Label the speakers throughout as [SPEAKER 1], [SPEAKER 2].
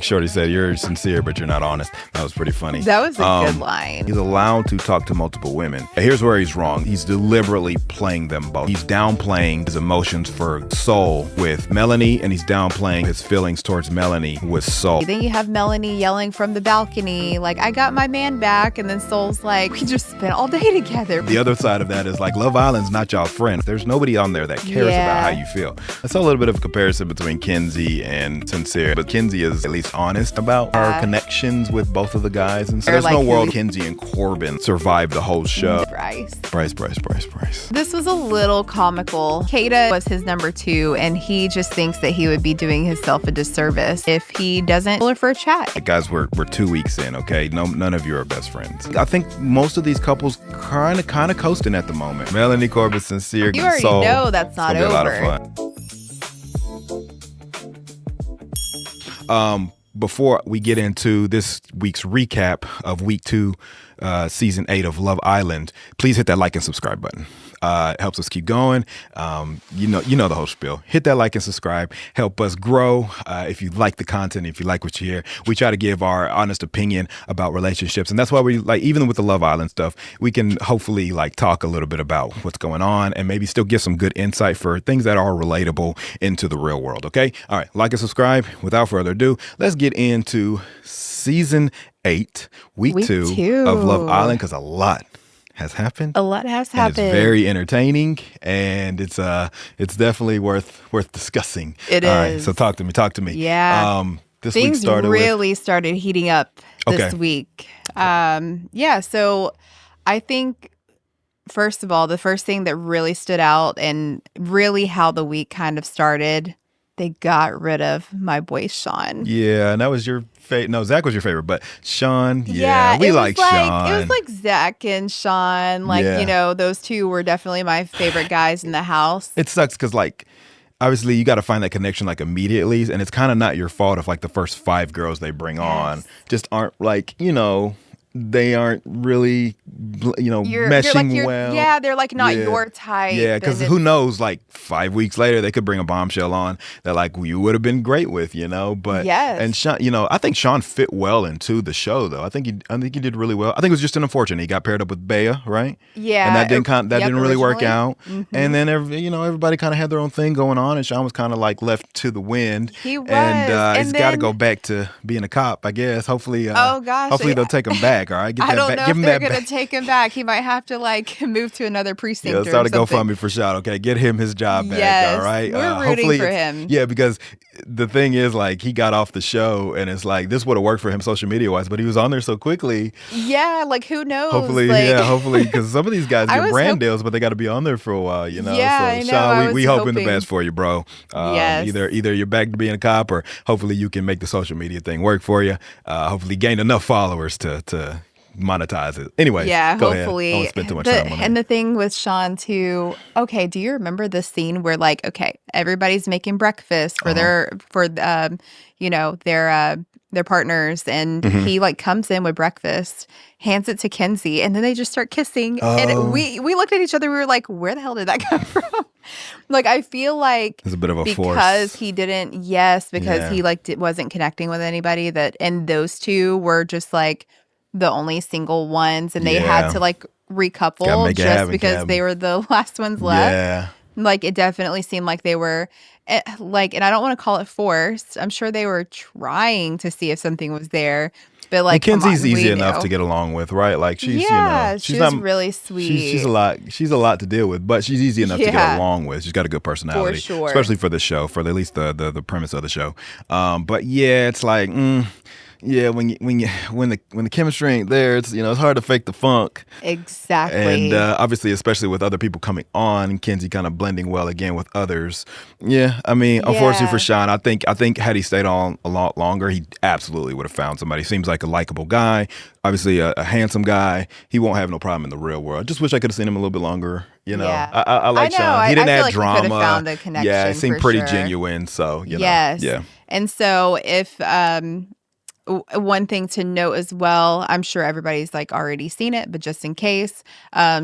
[SPEAKER 1] Shorty said, "You're sincere, but you're not honest." That was pretty funny.
[SPEAKER 2] That was a good line.
[SPEAKER 1] He's allowed to talk to multiple women. Here's where he's wrong. He's deliberately playing them both. He's downplaying his emotions for Soul with Melanie, and he's downplaying his feelings towards Melanie with Soul.
[SPEAKER 2] Then you have Melanie yelling from the balcony, like, "I got my man back," and then Soul's like, "We just spent all day together."
[SPEAKER 1] The other side of that is like, Love Island's not y'all friend. There's nobody on there that cares about how you feel. I saw a little bit of a comparison between Kenzie and Sincere, but Kenzie is at least honest about her connections with both of the guys. And so there's no world Kenzie and Corbin survived the whole show.
[SPEAKER 2] Bryce.
[SPEAKER 1] This
[SPEAKER 2] was a little comical. Kada was his number 2, and he just thinks that he would be doing himself a disservice if he doesn't pull her for a chat.
[SPEAKER 1] Guys, we're 2 weeks in, okay? None of you are best friends. I think most of these couples kind of coasting at the moment. Melanie, Corbin, Sincere,
[SPEAKER 2] you already
[SPEAKER 1] Soul.
[SPEAKER 2] know that's not over.
[SPEAKER 1] It's gonna be a lot of fun. Before we get into this week's recap of week 2, season 8 of Love Island, please hit that like and subscribe button. It helps us keep going. You know the whole spiel. Hit that like and subscribe. Help us grow. If you like the content, if you like what you hear, we try to give our honest opinion about relationships, and that's why we like, even with the Love Island stuff, we can hopefully like talk a little bit about what's going on and maybe still give some good insight for things that are relatable into the real world. Okay, all right, like and subscribe. Without further ado, let's get into season 8, week 2 of Love Island, because a lot has happened.
[SPEAKER 2] A lot has happened.
[SPEAKER 1] It's very entertaining, and it's definitely worth discussing.
[SPEAKER 2] It is.
[SPEAKER 1] All right, so talk to me.
[SPEAKER 2] Yeah.
[SPEAKER 1] This
[SPEAKER 2] Things
[SPEAKER 1] week started
[SPEAKER 2] started heating up this week. So I think, first of all, the first thing that really stood out and really how the week kind of started, they got rid of my boy Shawn.
[SPEAKER 1] Yeah, and that was your favorite. No, Zach was your favorite, but Shawn, we like Shawn.
[SPEAKER 2] It was like Zach and Shawn. Those two were definitely my favorite guys in the house.
[SPEAKER 1] It sucks because, like, obviously you got to find that connection like immediately, and it's kind of not your fault if like the first 5 girls they bring on just aren't like, they aren't really, meshing well.
[SPEAKER 2] Yeah, they're like not your type.
[SPEAKER 1] Yeah, because who knows, like 5 weeks later, they could bring a Bombshell on that like you would have been great with, But
[SPEAKER 2] yes.
[SPEAKER 1] And Shawn, I think Shawn fit well into the show though. I think he did really well. I think it was just unfortunate he got paired up with Bea, right?
[SPEAKER 2] Yeah,
[SPEAKER 1] and that didn't really work out.
[SPEAKER 2] Mm-hmm.
[SPEAKER 1] And then everybody kind of had their own thing going on, and Shawn was kind of like left to the wind.
[SPEAKER 2] He was,
[SPEAKER 1] and he's got to go back to being a cop, I guess. Hopefully, hopefully they'll take him back. All right,
[SPEAKER 2] I don't know if they're going to take him back. He might have to like move to another precinct.
[SPEAKER 1] Yeah, start a GoFundMe for Shawn. Okay, get him his job back.
[SPEAKER 2] Yes,
[SPEAKER 1] all right,
[SPEAKER 2] we're rooting for him.
[SPEAKER 1] Yeah, because the thing is, like, he got off the show, and it's like this would have worked for him social media wise, but he was on there so quickly.
[SPEAKER 2] Yeah, like who knows?
[SPEAKER 1] Hopefully, hopefully, because some of these guys get brand deals, but they got to be on there for a while,
[SPEAKER 2] Yeah,
[SPEAKER 1] so
[SPEAKER 2] I know.
[SPEAKER 1] Shawn, we hoping the best for you, bro.
[SPEAKER 2] Yes.
[SPEAKER 1] Either you're back to being a cop, or hopefully you can make the social media thing work for you. Hopefully, gain enough followers to monetize it. Anyway,
[SPEAKER 2] hopefully.
[SPEAKER 1] I won't spend too much time on it.
[SPEAKER 2] And the thing with Shawn too, okay, do you remember the scene where like, okay, everybody's making breakfast for their partners, and he like comes in with breakfast, hands it to Kenzie, and then they just start kissing. And we looked at each other, we were like, where the hell did that come from? Like, I feel like
[SPEAKER 1] it's a bit of a force.
[SPEAKER 2] Because he didn't, he like wasn't connecting with anybody, and those two were just like the only single ones, and they had to like recouple just because they were the last ones left.
[SPEAKER 1] Yeah.
[SPEAKER 2] Like, it definitely seemed like they were like, and I don't want to call it forced. I'm sure they were trying to see if something was there. But like,
[SPEAKER 1] Kenzie's easy enough to get along with, right? Like she's
[SPEAKER 2] she's not really sweet.
[SPEAKER 1] She's a lot to deal with, but she's easy enough to get along with. She's got a good personality,
[SPEAKER 2] for sure,
[SPEAKER 1] especially for the show, for at least the premise of the show. But yeah, it's like. Yeah, when the chemistry ain't there, it's it's hard to fake the funk.
[SPEAKER 2] Exactly.
[SPEAKER 1] And obviously, especially with other people coming on, and Kenzie kind of blending well again with others. Yeah, I mean, unfortunately for Shawn, I think had he stayed on a lot longer, he absolutely would have found somebody. Seems like a likable guy, obviously a handsome guy. He won't have no problem in the real world. I just wish I could have seen him a little bit longer. I like Shawn. He didn't add drama. He
[SPEAKER 2] found a connection.
[SPEAKER 1] Yeah, it seemed pretty genuine. So
[SPEAKER 2] yes.
[SPEAKER 1] Yeah.
[SPEAKER 2] And so if one thing to note as well, I'm sure everybody's like already seen it, but just in case,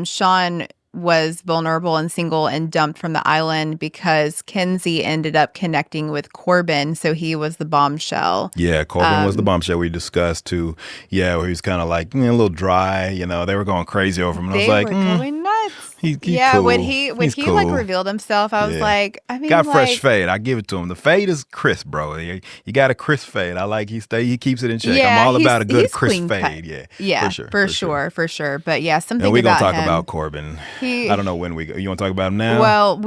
[SPEAKER 2] Shawn was vulnerable and single and dumped from the island because Kenzie ended up connecting with Corbin, so he was the bombshell.
[SPEAKER 1] Yeah, Corbin was the bombshell we discussed too. Yeah, where he was kind of like a little dry. They were going crazy over him. And I was like,
[SPEAKER 2] going nuts.
[SPEAKER 1] He's
[SPEAKER 2] cool. when he
[SPEAKER 1] cool.
[SPEAKER 2] like revealed himself, I was like, I mean,
[SPEAKER 1] got fresh fade. I give it to him. The fade is crisp, bro. You got a crisp fade. I like he keeps it in check. I'm all about a good crisp fade. Yeah,
[SPEAKER 2] for sure. But yeah, something.
[SPEAKER 1] And we're gonna talk
[SPEAKER 2] him,
[SPEAKER 1] about Corbin. I don't know when you want to talk about him now.
[SPEAKER 2] Well,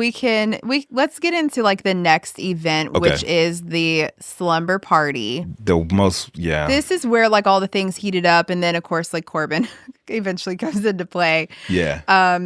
[SPEAKER 2] let's get into like the next event, which is the slumber party.
[SPEAKER 1] This
[SPEAKER 2] is where like all the things heated up, and then of course like Corbin eventually comes into play.
[SPEAKER 1] Yeah.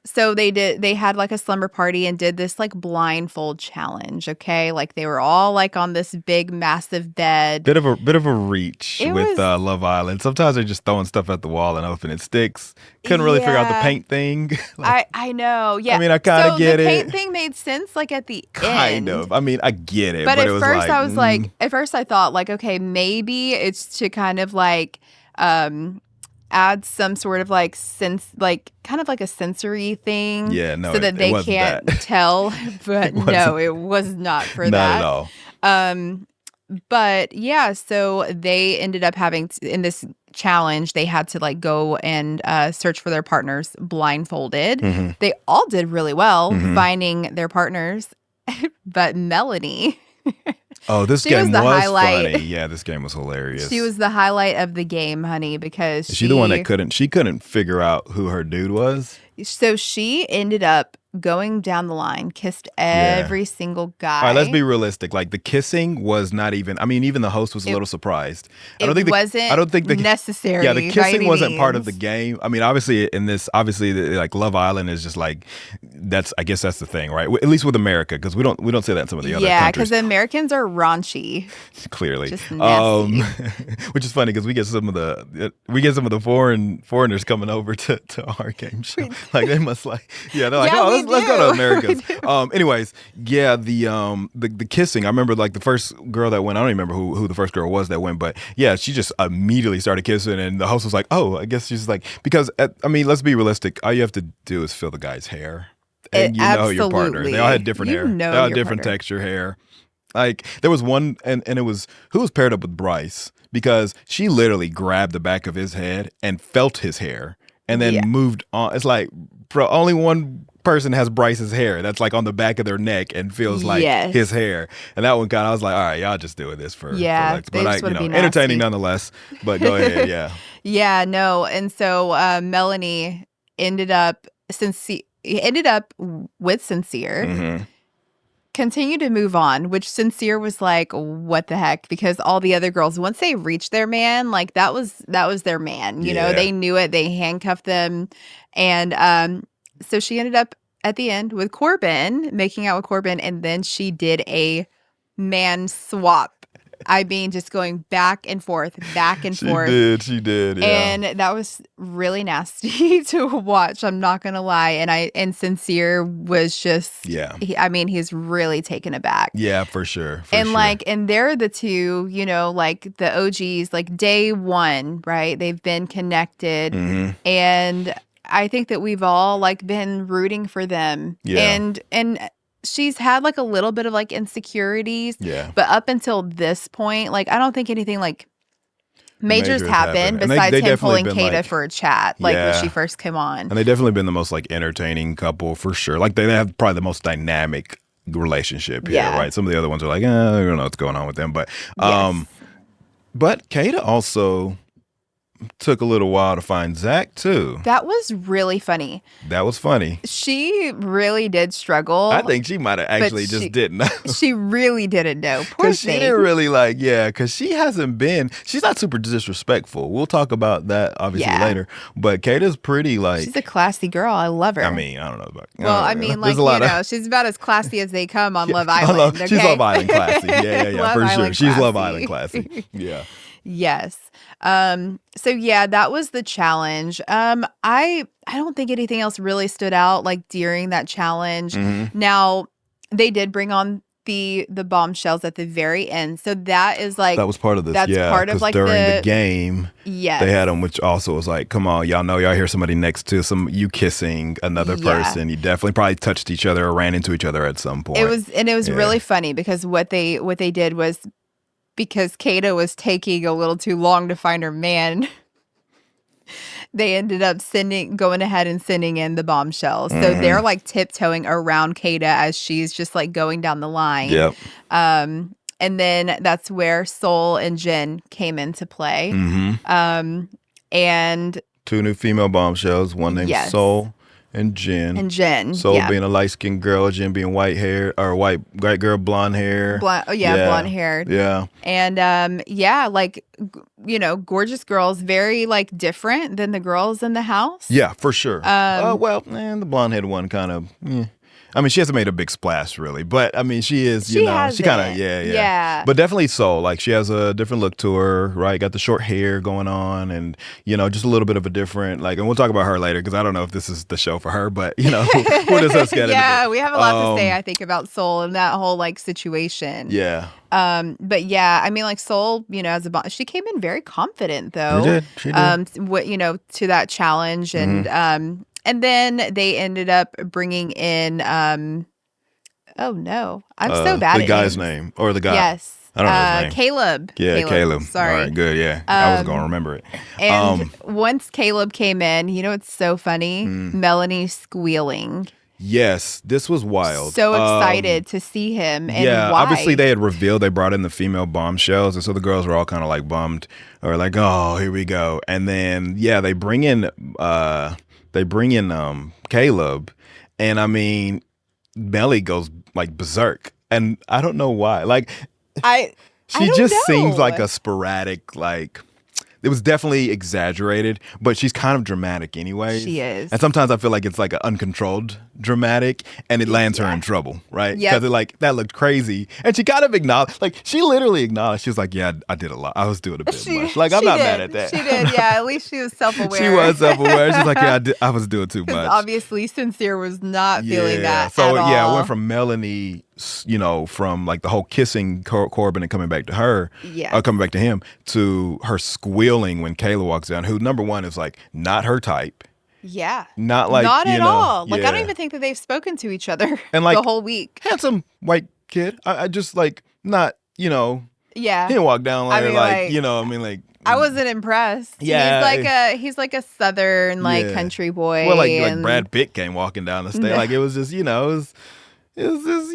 [SPEAKER 2] So they had like a slumber party and did this like blindfold challenge. Okay, like they were all like on this big massive bed.
[SPEAKER 1] Bit of a reach with Love Island. Sometimes they're just throwing stuff at the wall and hoping it sticks. Couldn't really figure out the paint thing.
[SPEAKER 2] I know. Yeah.
[SPEAKER 1] I mean, I kind of get it.
[SPEAKER 2] The paint thing made sense like at the end.
[SPEAKER 1] Kind of. I mean, I get it.
[SPEAKER 2] But
[SPEAKER 1] at
[SPEAKER 2] first I was like, at first I thought like, okay, maybe it's to kind of like add some sort of like kind of like a sensory thing.
[SPEAKER 1] Yeah, no,
[SPEAKER 2] so that they can't tell. But no, it was not for that.
[SPEAKER 1] Not at all.
[SPEAKER 2] But yeah, so they ended up having in this challenge, they had to like go and search for their partners blindfolded.
[SPEAKER 1] Mm-hmm.
[SPEAKER 2] They all did really well finding their partners, but Melanie.
[SPEAKER 1] Oh, this game was funny. Yeah, this game was hilarious.
[SPEAKER 2] She was the highlight of the game, honey, because
[SPEAKER 1] Is she the one that couldn't figure out who her dude was?
[SPEAKER 2] So she ended up going down the line, kissed every single guy.
[SPEAKER 1] All right, let's be realistic. Like the kissing was not even. I mean, even the host was a little surprised.
[SPEAKER 2] I don't think necessary.
[SPEAKER 1] Yeah, the kissing wasn't part of the game. I mean, obviously, like Love Island is just like that's. I guess that's the thing, right? At least with America, because we don't say that in some of the other countries.
[SPEAKER 2] Yeah, because the Americans are raunchy.
[SPEAKER 1] Clearly,
[SPEAKER 2] just nasty.
[SPEAKER 1] Which is funny because we get some of the foreigners coming over to our game show. Like they must like they're like let's go to America's. Anyways, the kissing. I remember like the first girl that went. I don't even remember who the first girl was that went, but yeah, she just immediately started kissing, and the host was like, "Oh, I guess she's like," because I mean, let's be realistic. All you have to do is feel the guy's hair, and your partner. They all had different hair. They all had different texture hair. Like there was one, and it was who was paired up with Bryce because she literally grabbed the back of his head and felt his hair, and then moved on. It's like, bro, only one person has Bryce's hair that's like on the back of their neck and feels like his hair, and that one I was like, all right, y'all just doing this for likes. But entertaining nonetheless. But go ahead,
[SPEAKER 2] yeah, no, and so Melanie ended up with Sincere.
[SPEAKER 1] Mm-hmm.
[SPEAKER 2] Continue to move on, which Sincere was like, what the heck? Because all the other girls, once they reached their man, like that was their man. You know, they knew it. They handcuffed them, and so she ended up at the end with Corbin, making out with Corbin, and then she did a man swap. I mean, just going back and forth.
[SPEAKER 1] She did, yeah.
[SPEAKER 2] And that was really nasty to watch. I'm not gonna lie. And Sincere was just, he's really taken aback.
[SPEAKER 1] Yeah, for sure.
[SPEAKER 2] And they're the two, like the OGs, like day one, right? They've been connected, and I think that we've all like been rooting for them.
[SPEAKER 1] Yeah.
[SPEAKER 2] And she's had like a little bit of like insecurities.
[SPEAKER 1] Yeah.
[SPEAKER 2] But up until this point, like I don't think anything like majors happened besides him pulling Kada for a chat when she first came on.
[SPEAKER 1] And they've definitely been the most like entertaining couple for sure. Like they have probably the most dynamic relationship here, right? Some of the other ones are like, I don't know what's going on with them. But but Kada also took a little while to find Zach too.
[SPEAKER 2] That was really funny.
[SPEAKER 1] That was funny.
[SPEAKER 2] She really did struggle.
[SPEAKER 1] I think she might have actually just didn't know.
[SPEAKER 2] She really didn't know. Poor thing.
[SPEAKER 1] She didn't really because she hasn't been, she's not super disrespectful. We'll talk about that obviously later. But Kada's pretty like.
[SPEAKER 2] She's a classy girl. I love her.
[SPEAKER 1] I mean, I don't know about.
[SPEAKER 2] She's about as classy as they come on Love Island.
[SPEAKER 1] She's Love Island classy. Yeah, for sure. She's Love Island classy. Yeah.
[SPEAKER 2] Yes. So that was the challenge. I don't think anything else really stood out like during that challenge.
[SPEAKER 1] Mm-hmm.
[SPEAKER 2] Now they did bring on the bombshells at the very end. So that is like
[SPEAKER 1] that was part of this.
[SPEAKER 2] That's part of like
[SPEAKER 1] during the game,
[SPEAKER 2] yes,
[SPEAKER 1] they had them, which also was like, come on, y'all know y'all hear somebody next to you kissing another person. You definitely probably touched each other or ran into each other at some point.
[SPEAKER 2] It was really funny because what they did was, because Kada was taking a little too long to find her man, they ended up going ahead and sending in the bombshells. So they're like tiptoeing around Kada as she's just like going down the line.
[SPEAKER 1] Yep.
[SPEAKER 2] And then that's where Soul and Jen came into play. And
[SPEAKER 1] 2 new female bombshells, one named Soul and Jen. Soul being a light-skinned girl, Jen being white girl, blonde hair.
[SPEAKER 2] Blonde haired.
[SPEAKER 1] Yeah.
[SPEAKER 2] And like, gorgeous girls, very like different than the girls in the house.
[SPEAKER 1] Yeah, for sure. The blonde-haired one kind of, I mean, she hasn't made a big splash, really. But, I mean, she is, she kind of, yeah. But definitely Soul. Like, she has a different look to her, right? Got the short hair going on and, just a little bit of a different, like, and we'll talk about her later because I don't know if this is the show for her, but, we'll discuss it.
[SPEAKER 2] Yeah, we have a lot to say, I think, about Soul and that whole, like, situation.
[SPEAKER 1] Yeah.
[SPEAKER 2] But yeah, I mean, like Soul, as she came in very confident, though.
[SPEAKER 1] She did.
[SPEAKER 2] To that challenge. And then they ended up bringing in, oh no, I'm so bad at
[SPEAKER 1] the guy's
[SPEAKER 2] names.
[SPEAKER 1] name, or the guy.
[SPEAKER 2] Yes.
[SPEAKER 1] I don't know his name.
[SPEAKER 2] Caleb.
[SPEAKER 1] Yeah, Caleb.
[SPEAKER 2] Sorry.
[SPEAKER 1] All right, good, yeah. I was going to remember it.
[SPEAKER 2] And once Caleb came in, it's so funny? Melanie squealing.
[SPEAKER 1] Yes, this was wild.
[SPEAKER 2] So excited to see him. And why?
[SPEAKER 1] Obviously they had revealed they brought in the female bombshells, and so the girls were all kind of like bummed, or like, oh, here we go. And then they bring in Caleb, and I mean, Melly goes like berserk, and I don't know why. Like, she just seems like a sporadic, like. It was definitely exaggerated, but she's kind of dramatic anyway.
[SPEAKER 2] She is.
[SPEAKER 1] And sometimes I feel like it's like an uncontrolled dramatic, and it lands her in trouble, right? Because that looked crazy. And she kind of acknowledged, like, she literally acknowledged, she was like, yeah, I did a lot. I was doing a bit much. Like, I'm not mad at that.
[SPEAKER 2] She did, yeah. At least she was self-aware.
[SPEAKER 1] She was self-aware. She's like, yeah, I was doing too much.
[SPEAKER 2] Obviously, Sincere was not feeling that
[SPEAKER 1] so,
[SPEAKER 2] at all.
[SPEAKER 1] Yeah, I went from Melanie, from like the whole kissing Corbin and coming back to her, coming back to him, to her squealing when Kayla walks down, who, number one, is like not her type.
[SPEAKER 2] Yeah.
[SPEAKER 1] Not like,
[SPEAKER 2] not at all. Like, I don't even think that they've spoken to each other and like, the whole week.
[SPEAKER 1] Handsome white kid. I just like, not,
[SPEAKER 2] Yeah.
[SPEAKER 1] He didn't walk down like,
[SPEAKER 2] I wasn't impressed.
[SPEAKER 1] Yeah.
[SPEAKER 2] He's like a southern, country boy.
[SPEAKER 1] Well, like Brad Pitt came walking down the stage. Like, it was just, it was just,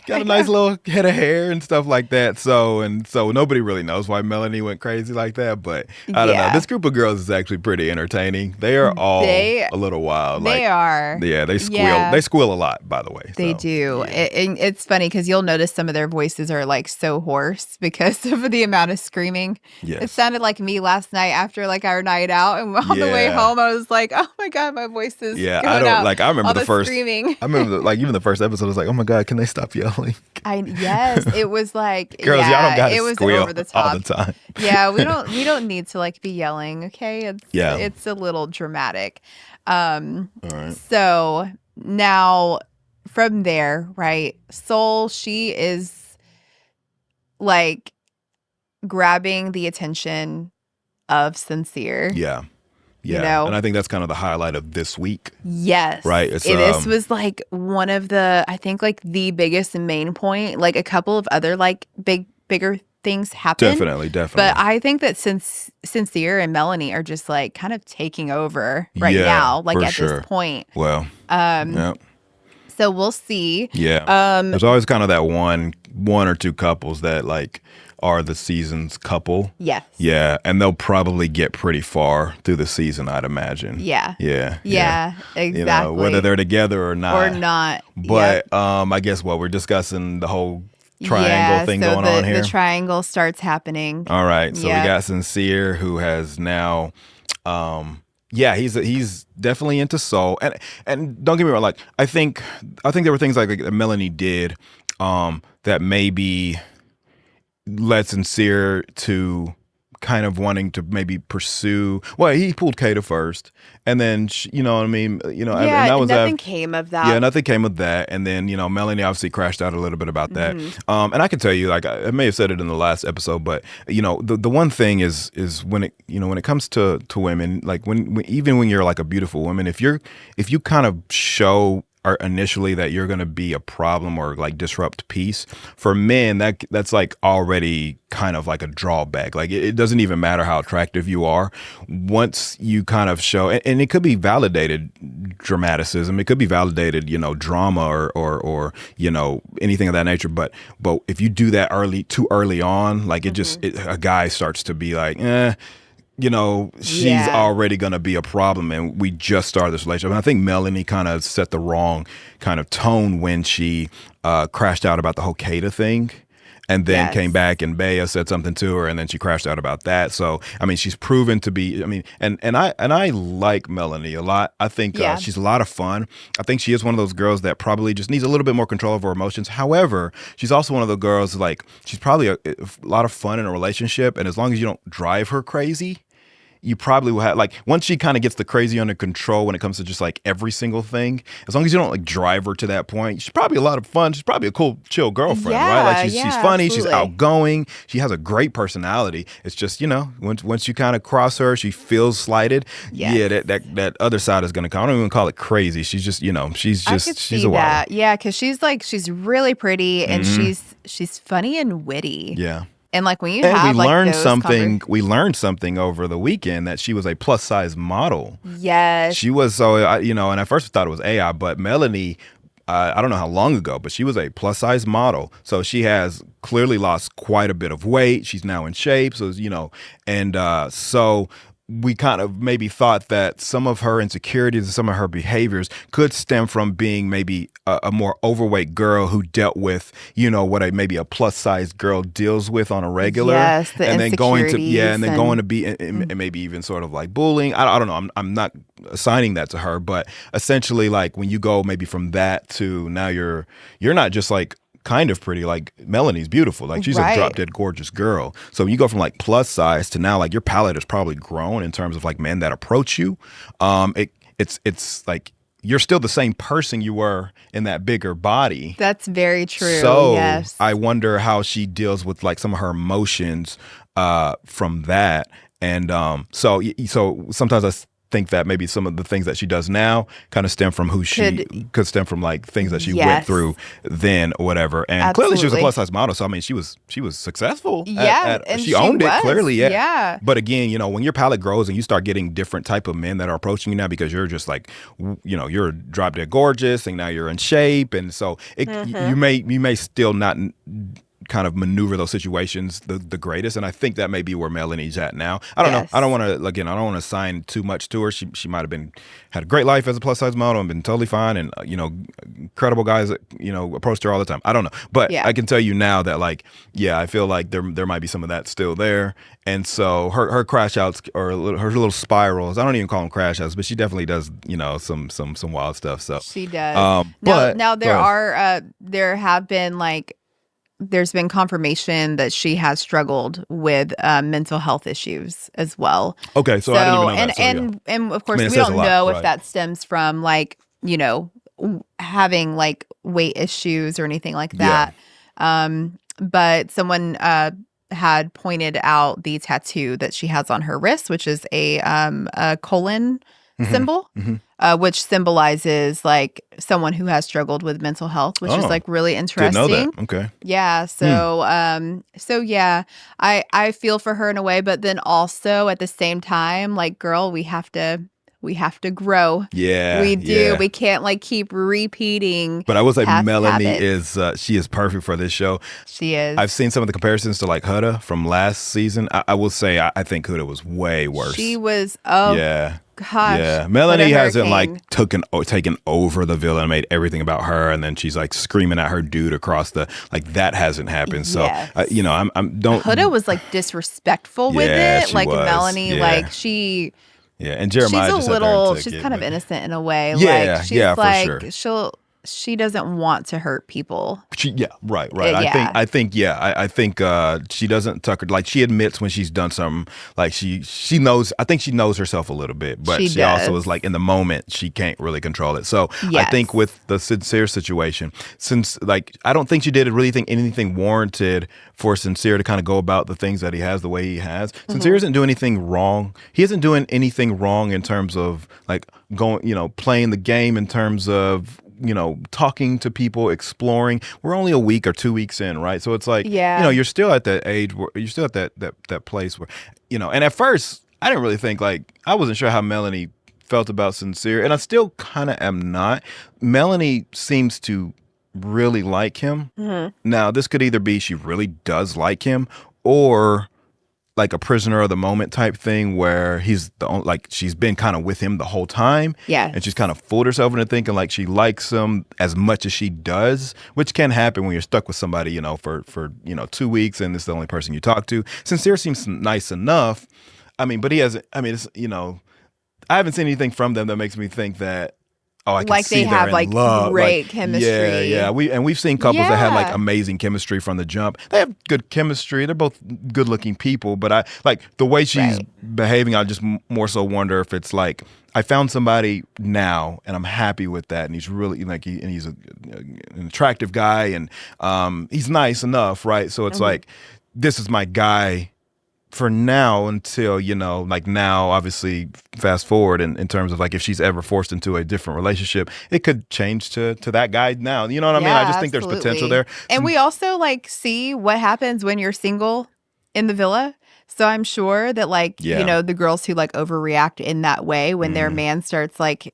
[SPEAKER 1] got a nice little head of hair and stuff like that. So nobody really knows why Melanie went crazy like that. But I don't know. This group of girls is actually pretty entertaining. They are all a little wild.
[SPEAKER 2] They are.
[SPEAKER 1] Yeah, they squeal. Yeah. They squeal a lot, by the way.
[SPEAKER 2] They do. Yeah. It's funny because you'll notice some of their voices are like so hoarse because of the amount of screaming.
[SPEAKER 1] Yes.
[SPEAKER 2] It sounded like me last night after like our night out, and on the way home I was like, oh my God, my voice is going out.
[SPEAKER 1] I remember the first
[SPEAKER 2] screaming.
[SPEAKER 1] I remember even the first episode was like, oh my God, can they stop yelling?
[SPEAKER 2] Yes, it was like
[SPEAKER 1] girls, y'all don't gotta
[SPEAKER 2] it was
[SPEAKER 1] squeal
[SPEAKER 2] over the top
[SPEAKER 1] all the time.
[SPEAKER 2] Yeah, we don't need to like be yelling. Okay, it's a little dramatic.
[SPEAKER 1] All right.
[SPEAKER 2] So now from there, right? Soul, she is like grabbing the attention of Sincere.
[SPEAKER 1] Yeah. Yeah, and I think that's kind of the highlight of this week.
[SPEAKER 2] Yes.
[SPEAKER 1] Right?
[SPEAKER 2] This was like one of the, I think like the biggest and main point. Like a couple of other like bigger things happened.
[SPEAKER 1] Definitely.
[SPEAKER 2] But I think that since Sincere and Melanie are just like kind of taking over now, like at this point.
[SPEAKER 1] Well,
[SPEAKER 2] so we'll see.
[SPEAKER 1] Yeah. There's always kind of that one or two couples that like are the season's couple.
[SPEAKER 2] Yes.
[SPEAKER 1] Yeah, and they'll probably get pretty far through the season, I'd imagine.
[SPEAKER 2] Yeah.
[SPEAKER 1] Yeah,
[SPEAKER 2] exactly.
[SPEAKER 1] Whether they're together or not. But I guess we're discussing the whole triangle thing going on here.
[SPEAKER 2] The triangle starts happening.
[SPEAKER 1] All right, so we got Sincere, who has now he's definitely into soul. And don't get me wrong, like I think there were things like that Melanie did that maybe led Sincere to kind of wanting to maybe pursue. Well, he pulled Kada first, and then you know what I mean. You know,
[SPEAKER 2] yeah,
[SPEAKER 1] and that was
[SPEAKER 2] nothing came of that.
[SPEAKER 1] Yeah, nothing came of that. And then Melanie obviously crashed out a little bit about that. And I can tell you, like I may have said it in the last episode, but the one thing is when it comes to women, like when even when you're like a beautiful woman, if you kind of show initially that you're going to be a problem or like disrupt peace, for men that's like already kind of like a drawback. Like it doesn't even matter how attractive you are. Once you kind of show, and it could be validated dramaticism, it could be validated drama or anything of that nature, but if you do that too early on, like a guy starts to be like she's already going to be a problem, and we just started this relationship. And I think Melanie kind of set the wrong kind of tone when she crashed out about the whole Kada thing, and then came back and Bea said something to her, and then she crashed out about that. So, I mean, she's proven to be, and I like Melanie a lot. I think she's a lot of fun. I think she is one of those girls that probably just needs a little bit more control of her emotions. However, she's also one of the girls, like, she's probably a lot of fun in a relationship, and as long as you don't drive her crazy, you probably will have, like, once she kind of gets the crazy under control when it comes to just like every single thing, as long as you don't like drive her to that point, she's probably a lot of fun. She's probably a cool, chill girlfriend, right? Like she's funny, absolutely. She's outgoing, she has a great personality. It's just, once you kind of cross her, she feels slighted. Yes. Yeah, that other side is gonna come. I don't even call it crazy. She's just, she's a wild.
[SPEAKER 2] Yeah, because she's really pretty and she's funny and witty.
[SPEAKER 1] Yeah.
[SPEAKER 2] And like when you have
[SPEAKER 1] we learned something over the weekend that she was a plus size model.
[SPEAKER 2] Yes,
[SPEAKER 1] she was. So and at first I thought it was AI, but Melanie, I don't know how long ago, but she was a plus size model. So she has clearly lost quite a bit of weight. She's now in shape. So and so we kind of maybe thought that some of her insecurities and some of her behaviors could stem from being maybe a more overweight girl who dealt with, what maybe a plus size girl deals with on a regular.
[SPEAKER 2] Yes,
[SPEAKER 1] and then going to be and maybe even sort of like bullying. I don't know. I'm not assigning that to her, but essentially, like when you go maybe from that to now you're not just like kind of pretty, like Melanie's beautiful, like she's a drop dead gorgeous girl. So when you go from like plus size to now like your palette has probably grown in terms of like men that approach you. It's like you're still the same person you were in that bigger body.
[SPEAKER 2] That's very true.
[SPEAKER 1] So
[SPEAKER 2] yes.
[SPEAKER 1] I wonder how she deals with like some of her emotions from that. And so sometimes I think that maybe some of the things that she does now kind of stem from could stem from like things that she went through then or whatever. And
[SPEAKER 2] absolutely.
[SPEAKER 1] Clearly she was a plus size model. So I mean she was successful.
[SPEAKER 2] And
[SPEAKER 1] she owned it clearly.
[SPEAKER 2] Yeah.
[SPEAKER 1] But again, when your palette grows and you start getting different type of men that are approaching you now because you're just like, you're drop dead gorgeous and now you're in shape. And so you may still not kind of maneuver those situations the greatest, and I think that may be where Melanie's at now. I don't know. I don't want to assign too much to her. She might have had a great life as a plus size model and been totally fine, and incredible guys approached her all the time. I don't know, but I can tell you now that I feel like there might be some of that still there, and so her crash outs or her little spirals. I don't even call them crash outs, but she definitely does some wild stuff. So
[SPEAKER 2] she does. Now there have been there's been confirmation that she has struggled with mental health issues as well.
[SPEAKER 1] Okay, so I didn't even know that.
[SPEAKER 2] And of course, we don't know if that stems from having weight issues or anything like that. Yeah. But someone had pointed out the tattoo that she has on her wrist, which is a colon symbol. Mm-hmm. Which symbolizes someone who has struggled with mental health, which is really interesting.
[SPEAKER 1] Didn't know that. Okay.
[SPEAKER 2] Yeah. So, I feel for her in a way, but then also at the same time, girl, we have to grow.
[SPEAKER 1] Yeah.
[SPEAKER 2] We do. Yeah. We can't keep repeating.
[SPEAKER 1] But I will say Melanie is she is perfect for this show.
[SPEAKER 2] She is.
[SPEAKER 1] I've seen some of the comparisons to Kada from last season. I will say I think Kada was way worse.
[SPEAKER 2] She was.
[SPEAKER 1] Yeah.
[SPEAKER 2] Gosh,
[SPEAKER 1] yeah, Melanie hasn't taken over the villa and made everything about her, and then she's screaming at her dude across the that hasn't happened.
[SPEAKER 2] Yes.
[SPEAKER 1] So I'm don't.
[SPEAKER 2] Huda was disrespectful with it,
[SPEAKER 1] she was.
[SPEAKER 2] Melanie,
[SPEAKER 1] she. Yeah, and Jeremiah
[SPEAKER 2] she's kind of innocent in a way.
[SPEAKER 1] Yeah,
[SPEAKER 2] she's
[SPEAKER 1] for sure.
[SPEAKER 2] she doesn't want to hurt people.
[SPEAKER 1] Right.
[SPEAKER 2] Yeah.
[SPEAKER 1] I think she doesn't tuck her, like she admits when she's done something, like she knows, I think she knows herself a little bit, but she also is like in the moment, she can't really control it. So I think with the Sincere situation, since like, I don't think she did really think anything warranted for Sincere to kind of go about the things that he has the way he has. Sincere isn't doing anything wrong. He isn't doing anything wrong in terms of like going, playing the game in terms of, talking to people, exploring. We're only a week or 2 weeks in, right? So it's like, you're still at that age where you're still at that place where, and at first I didn't really think, like, I wasn't sure how Melanie felt about Sincere, and I still kind of am not. Melanie seems to really like him. Now, this could either be she really does like him, or like a prisoner of the moment type thing where he's like she's been kind of with him the whole time.
[SPEAKER 2] Yeah.
[SPEAKER 1] And she's kind of fooled herself into thinking like she likes him as much as she does, which can happen when you're stuck with somebody, for 2 weeks and it's the only person you talk to. Sincere seems nice enough. I mean, but he hasn't, it's, I haven't seen anything from them that makes me think that, I can
[SPEAKER 2] like
[SPEAKER 1] see
[SPEAKER 2] they have like
[SPEAKER 1] love.
[SPEAKER 2] great chemistry.
[SPEAKER 1] Yeah. We've seen couples that had like amazing chemistry from the jump. They have good chemistry. They're both good looking people, but I like the way she's behaving. I just more so wonder if it's like I found somebody now and I'm happy with that, and he's really like he's an attractive guy, and he's nice enough, right? So it's like this is my guy for now until, like now, obviously, fast forward in terms of like if she's ever forced into a different relationship, it could change to that guy now. You know what I mean? I just think there's potential there.
[SPEAKER 2] And we also like see what happens when you're single in the villa. So I'm sure that like, the girls who like overreact in that way when their man starts like,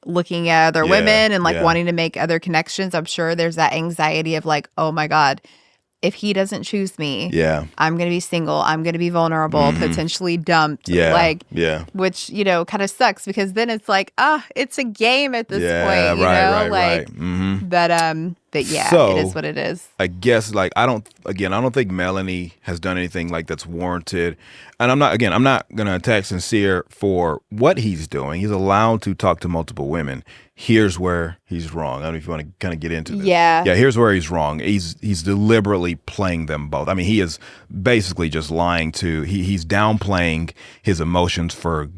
[SPEAKER 2] looking at other women and like wanting to make other connections, I'm sure there's that anxiety of like, oh my God, if he doesn't choose me, I'm going to be single. I'm going to be vulnerable, potentially dumped. Which, kind of sucks because then it's like, it's a game at this point,
[SPEAKER 1] right.
[SPEAKER 2] But yeah, so, it is what it is.
[SPEAKER 1] I guess like, I don't think Melanie has done anything like that's warranted. And I'm not going to attack Sincere for what he's doing. He's allowed to talk to multiple women. Here's where he's wrong. I don't know if you want to kind of get into this. Yeah, here's where he's wrong. He's deliberately playing them both. I mean, he is basically just lying he's downplaying his emotions for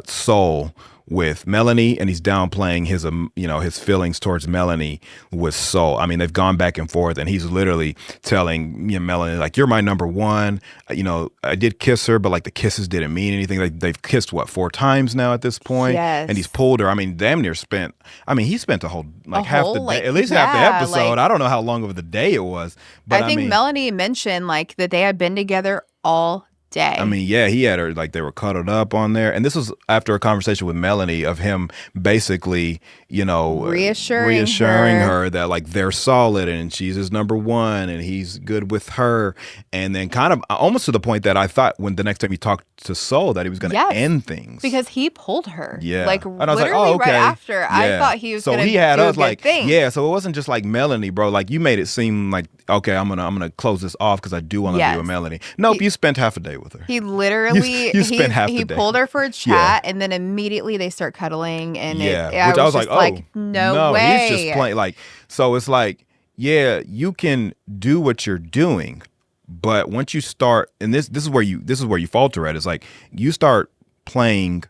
[SPEAKER 1] Soul with Melanie, and he's downplaying his his feelings towards Melanie with Soul. I mean, they've gone back and forth, and he's literally telling Melanie like, "You're my number one." I did kiss her, but like the kisses didn't mean anything. Like they've kissed 4 times now at this point, and he's pulled her. I mean, damn near spent. I mean, he spent the whole half the day, at least half the episode. Like, I don't know how long of the day it was, but I think
[SPEAKER 2] Melanie mentioned like that they had been together all day.
[SPEAKER 1] I mean, he had her like they were cuddled up on there, and this was after a conversation with Melanie of him basically, reassuring her that like they're solid and she's his number one and he's good with her, and then kind of almost to the point that I thought when the next time he talked to Soul that he was going to end things
[SPEAKER 2] because he pulled her.
[SPEAKER 1] Like
[SPEAKER 2] and I was literally right after. I thought he was. So he had us like thing.
[SPEAKER 1] So it wasn't just like Melanie, bro. Like you made it seem like okay, I'm gonna close this off because I do want to be with Melanie. Nope, you spent half a day with her.
[SPEAKER 2] He literally
[SPEAKER 1] you spent half the day.
[SPEAKER 2] He pulled her for a chat, and then immediately they start cuddling, and
[SPEAKER 1] which I was like,
[SPEAKER 2] no way.
[SPEAKER 1] He's just playing. Like, so it's like, you can do what you're doing, but once you start, and this is where you falter at. It's like you start playing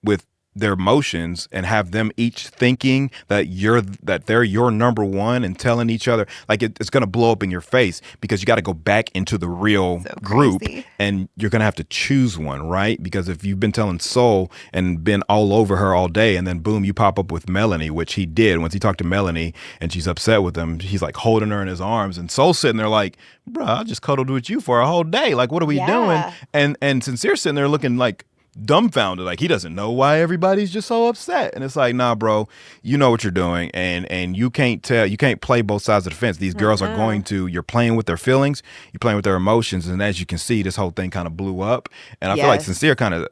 [SPEAKER 1] with their emotions and have them each thinking that they're your number one and telling each other like it's going to blow up in your face because you got to go back into the real group and you're going to have to choose one, right? Because if you've been telling Soul and been all over her all day and then boom, you pop up with Melanie, which he did. Once he talked to Melanie and she's upset with him, he's like holding her in his arms and Soul's sitting there like, bro, I just cuddled with you for a whole day. Like, what are we doing? And Sincere sitting there looking like dumbfounded, like he doesn't know why everybody's just so upset. And it's like, nah, bro, you know what you're doing, and you can't play both sides of the fence. These girls are going to, you're playing with their feelings, you're playing with their emotions, and as you can see, this whole thing kind of blew up. And I feel like Sincere kind of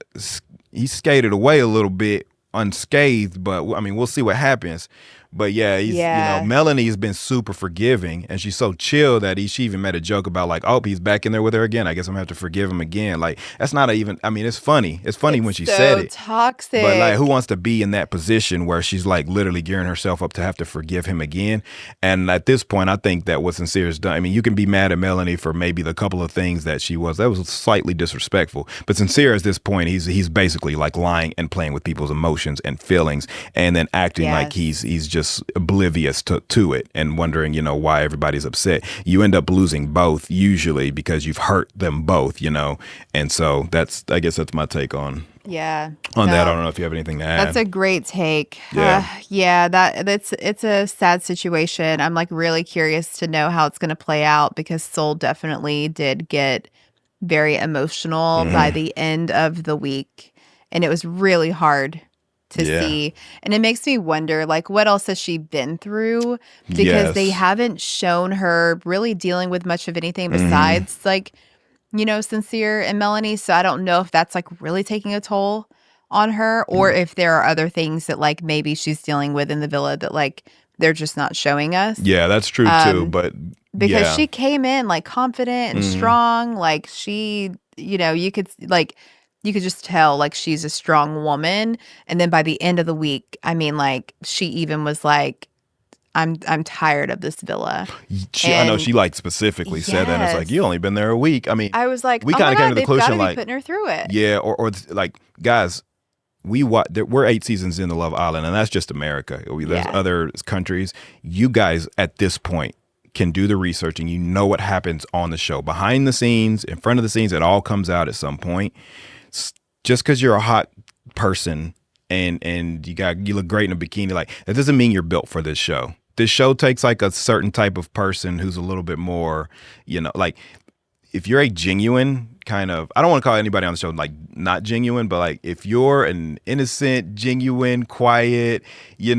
[SPEAKER 1] he skated away a little bit unscathed, but I mean, we'll see what happens. But yeah, Melanie's been super forgiving, and she's so chill that she even made a joke about like, oh, he's back in there with her again. I guess I'm gonna have to forgive him again. Like that's not even. I mean, it's funny. It's funny when she said it.
[SPEAKER 2] Toxic.
[SPEAKER 1] But like, who wants to be in that position where she's like literally gearing herself up to have to forgive him again? And at this point, I think that what Sincere has done. I mean, you can be mad at Melanie for maybe the couple of things that was slightly disrespectful. But Sincere at this point, he's basically like lying and playing with people's emotions and feelings, and then acting like he's just oblivious to it and wondering, why everybody's upset. You end up losing both usually because you've hurt them both, and so I guess that's my take on that. I don't know if you have anything to add.
[SPEAKER 2] That's a great take. It's a sad situation. I'm like really curious to know how it's going to play out because Soul definitely did get very emotional by the end of the week, and it was really hard to see. And it makes me wonder, like, what else has she been through? Because they haven't shown her really dealing with much of anything besides, like, Sincere and Melanie. So I don't know if that's, like, really taking a toll on her or if there are other things that, like, maybe she's dealing with in the villa that, like, they're just not showing us.
[SPEAKER 1] Yeah, that's true, too. But
[SPEAKER 2] because she came in, like, confident and strong. Like, she, you could just tell, like, she's a strong woman. And then by the end of the week, I mean, like, she even was like, I'm tired of this villa.
[SPEAKER 1] I know she, like, specifically said that. And it's like, you only been there a week. I mean,
[SPEAKER 2] I was like,
[SPEAKER 1] we kind of came to the conclusion,
[SPEAKER 2] like, putting her through it.
[SPEAKER 1] Yeah, or like, guys, we're 8 seasons into Love Island, and that's just America. There's other countries. You guys, at this point, can do the research, and you know what happens on the show. Behind the scenes, in front of the scenes, it all comes out at some point. Just because you're a hot person and you look great in a bikini, like, that doesn't mean you're built for this show. This show takes like a certain type of person who's a little bit more, like, if you're a genuine kind of, I don't want to call anybody on the show like not genuine, but like if you're an innocent, genuine, quiet, you're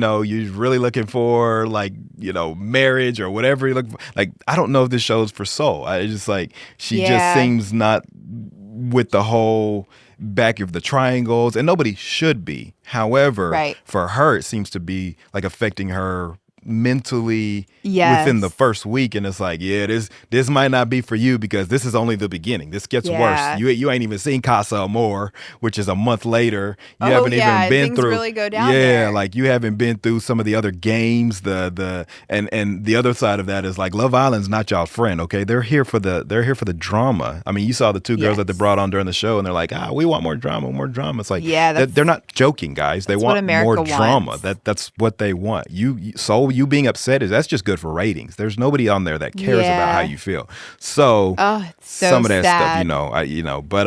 [SPEAKER 1] really looking for like, marriage or whatever you're looking for. Like, I don't know if this show is for Soul. I just like, she just seems not with the whole back of the triangles, and nobody should be. However, for her, it seems to be like affecting her mentally within the first week, and it's like, this might not be for you because this is only the beginning. This gets worse. You ain't even seen Casa Amor, which is a month later. You haven't even been through. Really go down there. Like, you haven't been through some of the other games. And the other side of that is like, Love Island's not y'all's friend. Okay, they're here for the drama. I mean, you saw the two girls that they brought on during the show, and they're like, we want more drama, more drama. It's like, they're not joking, guys. They want more drama. That's what they want. You being upset that's just good for ratings. There's nobody on there that cares about how you feel. So, some of that
[SPEAKER 2] sad
[SPEAKER 1] stuff, but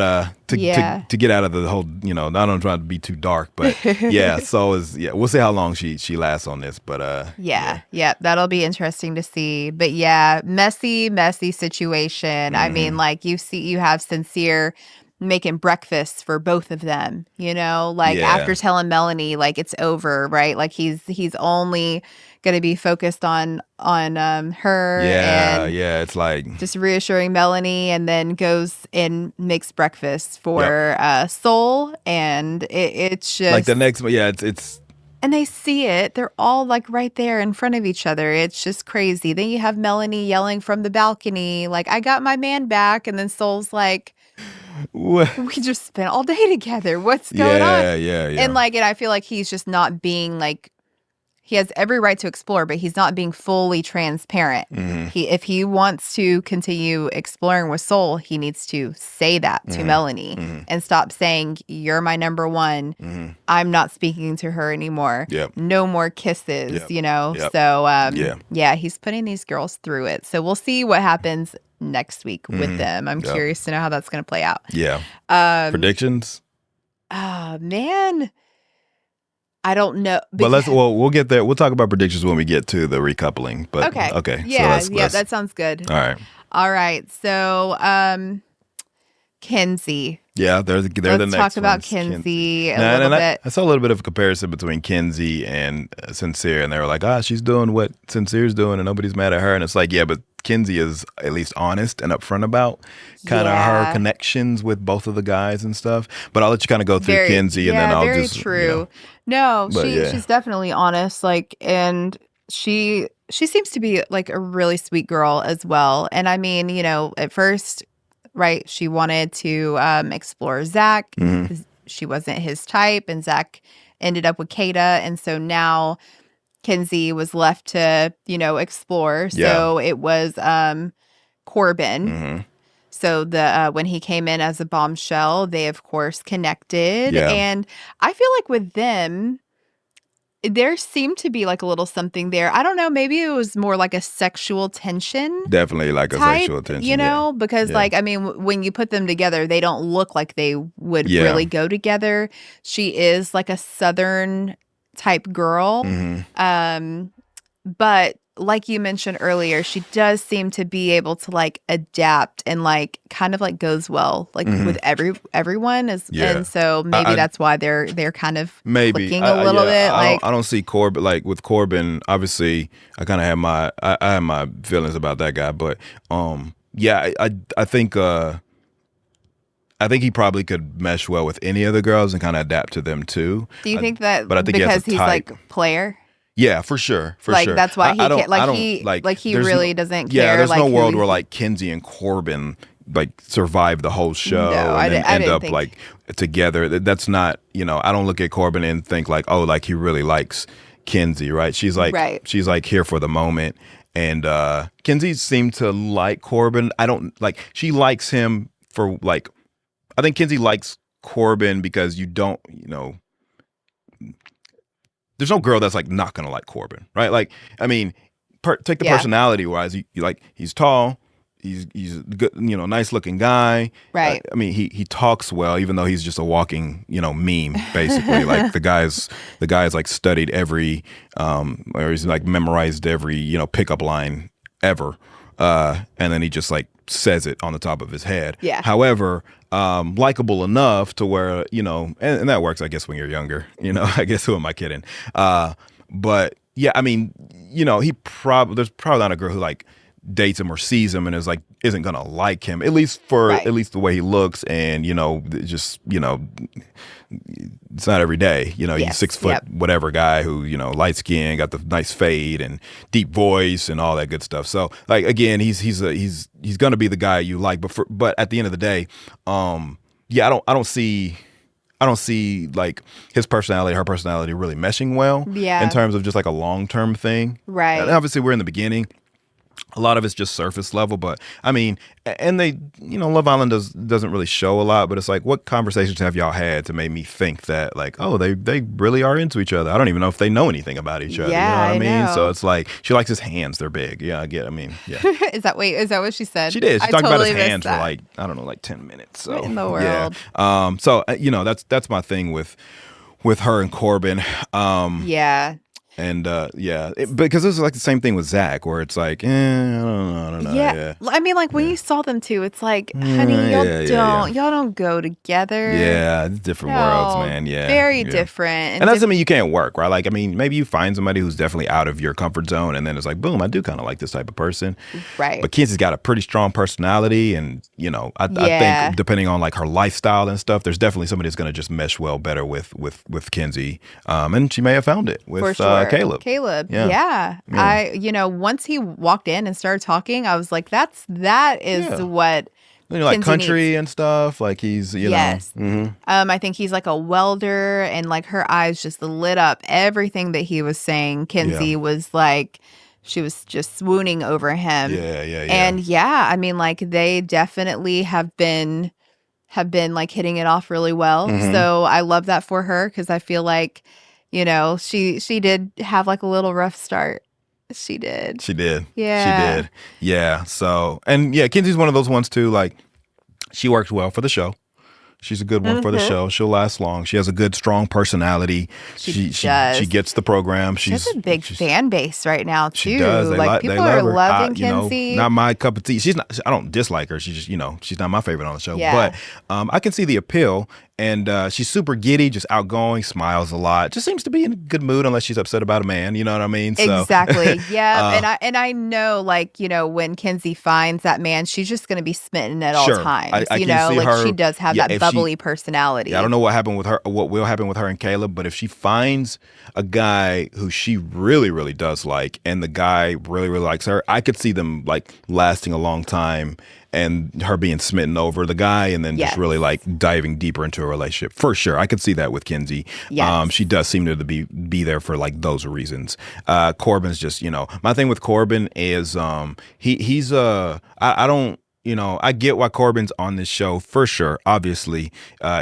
[SPEAKER 1] to get out of the whole, not I'm trying to be too dark, but we'll see how long she lasts on this. But
[SPEAKER 2] that'll be interesting to see. But messy situation. I mean, like, you have Sincere making breakfast for both of them, after telling Melanie, like, it's over, right? Like, he's only going to be focused on her.
[SPEAKER 1] It's like
[SPEAKER 2] just reassuring Melanie, and then goes and makes breakfast for Soul, and it's just
[SPEAKER 1] like the next it's
[SPEAKER 2] and they see it. They're all like right there in front of each other. It's just crazy. Then you have Melanie yelling from the balcony, like, I got my man back, and then Soul's like, we just spent all day together. What's going on? And I feel like he's just not being like, he has every right to explore, but he's not being fully transparent. If he wants to continue exploring with Soul, he needs to say that to Melanie and stop saying, you're my number one. I'm not speaking to her anymore. No more kisses, So, he's putting these girls through it. So we'll see what happens next week with them. I'm curious to know how that's going to play out.
[SPEAKER 1] Predictions?
[SPEAKER 2] Oh, man. I don't know.
[SPEAKER 1] But we'll get there. We'll talk about predictions when we get to the recoupling. But okay.
[SPEAKER 2] Yeah, that sounds good.
[SPEAKER 1] All right.
[SPEAKER 2] So, Kenzie.
[SPEAKER 1] Yeah, they're the next
[SPEAKER 2] Let's talk about
[SPEAKER 1] ones,
[SPEAKER 2] Kenzie a little bit.
[SPEAKER 1] I saw a little bit of a comparison between Kenzie and Sincere, and they were like, she's doing what Sincere's doing, and nobody's mad at her. And it's like, yeah, but Kenzie is at least honest and upfront about kind of her connections with both of the guys and stuff. But I'll let you kind of go through Kenzie, and then I'll
[SPEAKER 2] very
[SPEAKER 1] just
[SPEAKER 2] true. She's definitely honest, like, and she seems to be like a really sweet girl as well. And I mean, at first, right, she wanted to explore Zach because she wasn't his type, and Zach ended up with Kada, and so now Kenzie was left to explore. So it was Corbin. So when he came in as a bombshell, they of course connected, and I feel like with them, there seemed to be like a little something there. I don't know. Maybe it was more like a sexual tension.
[SPEAKER 1] Definitely like a sexual tension.
[SPEAKER 2] Because like, I mean, when you put them together, they don't look like they would really go together. She is like a Southern type girl. But like you mentioned earlier, she does seem to be able to like adapt and like kind of like goes well like with everyone and so maybe that's why they're kind of clicking a little bit.
[SPEAKER 1] I don't see Corbin like with Corbin. Obviously, I kind of have I have my feelings about that guy, but I think he probably could mesh well with any of the girls and kind of adapt to them too.
[SPEAKER 2] Do you think that? But I think because he's like player.
[SPEAKER 1] Yeah, for sure.
[SPEAKER 2] That's why he really doesn't care.
[SPEAKER 1] Yeah, there's
[SPEAKER 2] like,
[SPEAKER 1] no world where like Kenzie and Corbin like survive the whole show and then end up like together. That's not, I don't look at Corbin and think like, oh, like he really likes Kenzie, right? She's like here for the moment. And Kenzie seemed to like Corbin. She likes him for like, I think Kenzie likes Corbin because there's no girl that's like not gonna like Corbin, right? Like, I mean, take the personality wise, he's tall, he's good, nice looking guy,
[SPEAKER 2] right?
[SPEAKER 1] I mean, he talks well, even though he's just a walking, meme basically. Like the guy's like studied every, or he's like memorized every, pickup line ever, and then he just like says it on the top of his head.
[SPEAKER 2] Yeah.
[SPEAKER 1] However, likable enough to where, and that works, I guess, when you're younger, I guess, who am I kidding? But yeah, I mean, there's probably not a girl who like dates him or sees him and is like, isn't going to like him, at least the way he looks. And, just, it's not every day, he's 6 foot, whatever guy who, light skin, got the nice fade and deep voice and all that good stuff. So like, again, he's going to be the guy you like, but at the end of the day, I don't see like his personality, her personality really meshing well in terms of just like a long-term thing.
[SPEAKER 2] Right.
[SPEAKER 1] And obviously we're in the beginning. A lot of it's just surface level, but I mean, and they, Love Island doesn't really show a lot, but it's like, what conversations have y'all had to make me think that like, oh, they really are into each other? I don't even know if they know anything about each other.
[SPEAKER 2] Yeah,
[SPEAKER 1] you know what I mean?
[SPEAKER 2] know.
[SPEAKER 1] So it's like, she likes his hands. They're big. Yeah, I get,
[SPEAKER 2] Is that what she said?
[SPEAKER 1] She did. She talked about his hands
[SPEAKER 2] that.
[SPEAKER 1] for like, I don't know, like 10 minutes. So,
[SPEAKER 2] what in the world?
[SPEAKER 1] Yeah. So, that's my thing with her and Corbin.
[SPEAKER 2] Yeah.
[SPEAKER 1] And because this is like the same thing with Zach, where it's like, I don't know.
[SPEAKER 2] Yeah. I mean, like when you saw them too, it's like, honey, y'all don't go together.
[SPEAKER 1] Yeah, it's different worlds, man. Yeah,
[SPEAKER 2] very different.
[SPEAKER 1] And that doesn't mean you can't work, right? Like, I mean, maybe you find somebody who's definitely out of your comfort zone, and then it's like, boom, I do kind of like this type of person,
[SPEAKER 2] right?
[SPEAKER 1] But Kenzie's got a pretty strong personality, and I think depending on like her lifestyle and stuff, there's definitely somebody that's going to just mesh well better with Kenzie, and she may have found it with
[SPEAKER 2] for sure.
[SPEAKER 1] Caleb.
[SPEAKER 2] Yeah. Once he walked in and started talking, I was like, that is what
[SPEAKER 1] like country needs. And stuff. Like he's,
[SPEAKER 2] yes. I think he's like a welder, and like her eyes just lit up. Everything that he was saying, Kenzie was like, she was just swooning over him.
[SPEAKER 1] Yeah.
[SPEAKER 2] And I mean, like they definitely have been like hitting it off really well. So I love that for her, because I feel like, she did have like a little rough start. She did.
[SPEAKER 1] Yeah.
[SPEAKER 2] She
[SPEAKER 1] did. Yeah. So, and Kenzie's one of those ones too. Like, she works well for the show. She's a good one for the show. She'll last long. She has a good, strong personality. She gets the program.
[SPEAKER 2] She has a big fan base right now too.
[SPEAKER 1] She does.
[SPEAKER 2] People are loving Kenzie.
[SPEAKER 1] Not my cup of tea. She's not. I don't dislike her. She's just she's not my favorite on the show.
[SPEAKER 2] Yeah.
[SPEAKER 1] But I can see the appeal. And she's super giddy, just outgoing, smiles a lot. Just seems to be in a good mood unless she's upset about a man. You know what I mean? So,
[SPEAKER 2] exactly. Yeah. And I know, like, when Kenzie finds that man, she's just going to be smitten at all times.
[SPEAKER 1] I can see her,
[SPEAKER 2] she does have that bubbly personality.
[SPEAKER 1] Yeah, I don't know what happened with her, what will happen with her and Caleb, but if she finds a guy who she really, really does like, and the guy really, really likes her, I could see them like lasting a long time. And her being smitten over the guy and then just really like diving deeper into a relationship. For sure. I could see that with Kenzie.
[SPEAKER 2] Yes.
[SPEAKER 1] She does seem to be there for like those reasons. Corbin's just, my thing with Corbin is he's I don't, I get why Corbin's on this show for sure. Obviously,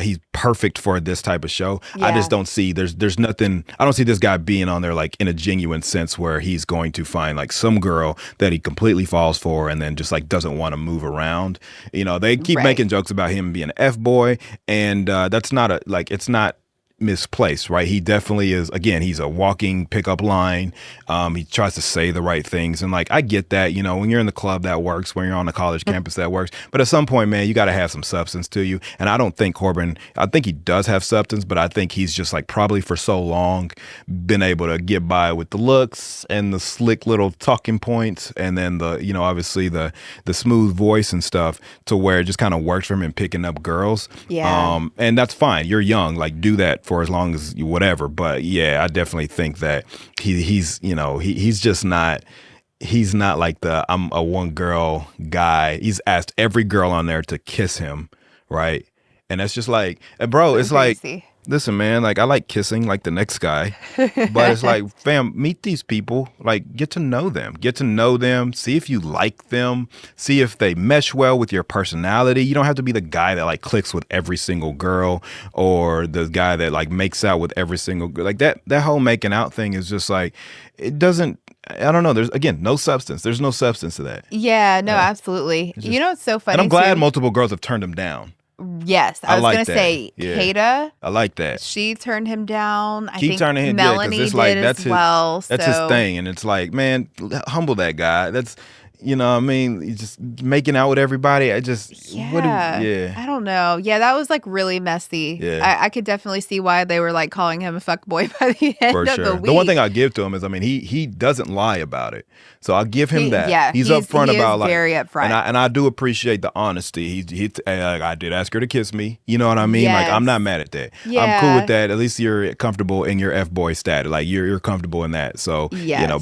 [SPEAKER 1] he's perfect for this type of show.
[SPEAKER 2] Yeah.
[SPEAKER 1] I just don't see there's nothing. I don't see this guy being on there like in a genuine sense where he's going to find like some girl that he completely falls for and then just like doesn't want to move around. They keep making jokes about him being an F-boy, and that's not it's not misplaced, right? He definitely is. Again, he's a walking pickup line. He tries to say the right things, and like I get that. When you're in the club, that works. When you're on the college campus, that works. But at some point, man, you got to have some substance to you. And I don't think Corbin. I think he does have substance, but I think he's just like probably for so long been able to get by with the looks and the slick little talking points, and then the obviously the smooth voice and stuff, to where it just kind of works for him in picking up girls.
[SPEAKER 2] Yeah.
[SPEAKER 1] And that's fine. You're young. Like do that for as long as you whatever. But yeah, I definitely think that he's just not. He's not like the I'm a one girl guy. He's asked every girl on there to kiss him, right? And that's just like, bro, it's
[SPEAKER 2] crazy.
[SPEAKER 1] Like, listen, man, like I like kissing like the next guy, but it's like, fam, meet these people, like get to know them, see if you like them, see if they mesh well with your personality. You don't have to be the guy that like clicks with every single girl, or the guy that like makes out with every single girl. Like that whole making out thing is just like, it doesn't, I don't know. There's, again, no substance. There's no substance to that.
[SPEAKER 2] Yeah, no, absolutely.
[SPEAKER 1] Just,
[SPEAKER 2] it's so funny.
[SPEAKER 1] And I'm glad multiple girls have turned him down.
[SPEAKER 2] Yes, I was
[SPEAKER 1] like
[SPEAKER 2] going to say, Kada.
[SPEAKER 1] I like that.
[SPEAKER 2] She turned him down. I think
[SPEAKER 1] turning him
[SPEAKER 2] Melanie
[SPEAKER 1] it's like,
[SPEAKER 2] did
[SPEAKER 1] that's
[SPEAKER 2] as
[SPEAKER 1] his,
[SPEAKER 2] well.
[SPEAKER 1] That's his thing, and it's like, man, humble that guy. That's, what I mean, he's just making out with everybody. I just,
[SPEAKER 2] I don't know. Yeah, that was like really messy.
[SPEAKER 1] Yeah.
[SPEAKER 2] I could definitely see why they were like calling him a fuckboy by the end
[SPEAKER 1] For
[SPEAKER 2] of
[SPEAKER 1] sure.
[SPEAKER 2] the week.
[SPEAKER 1] The one thing I give to him is, I mean, he doesn't lie about it. So I'll give him that.
[SPEAKER 2] Yeah,
[SPEAKER 1] he's upfront about like,
[SPEAKER 2] very upfront.
[SPEAKER 1] And I do appreciate the honesty. I did ask her to kiss me. You know what I mean? Like, I'm not mad at that.
[SPEAKER 2] Yeah.
[SPEAKER 1] I'm cool with that. At least you're comfortable in your F-boy status. Like you're comfortable in that. So,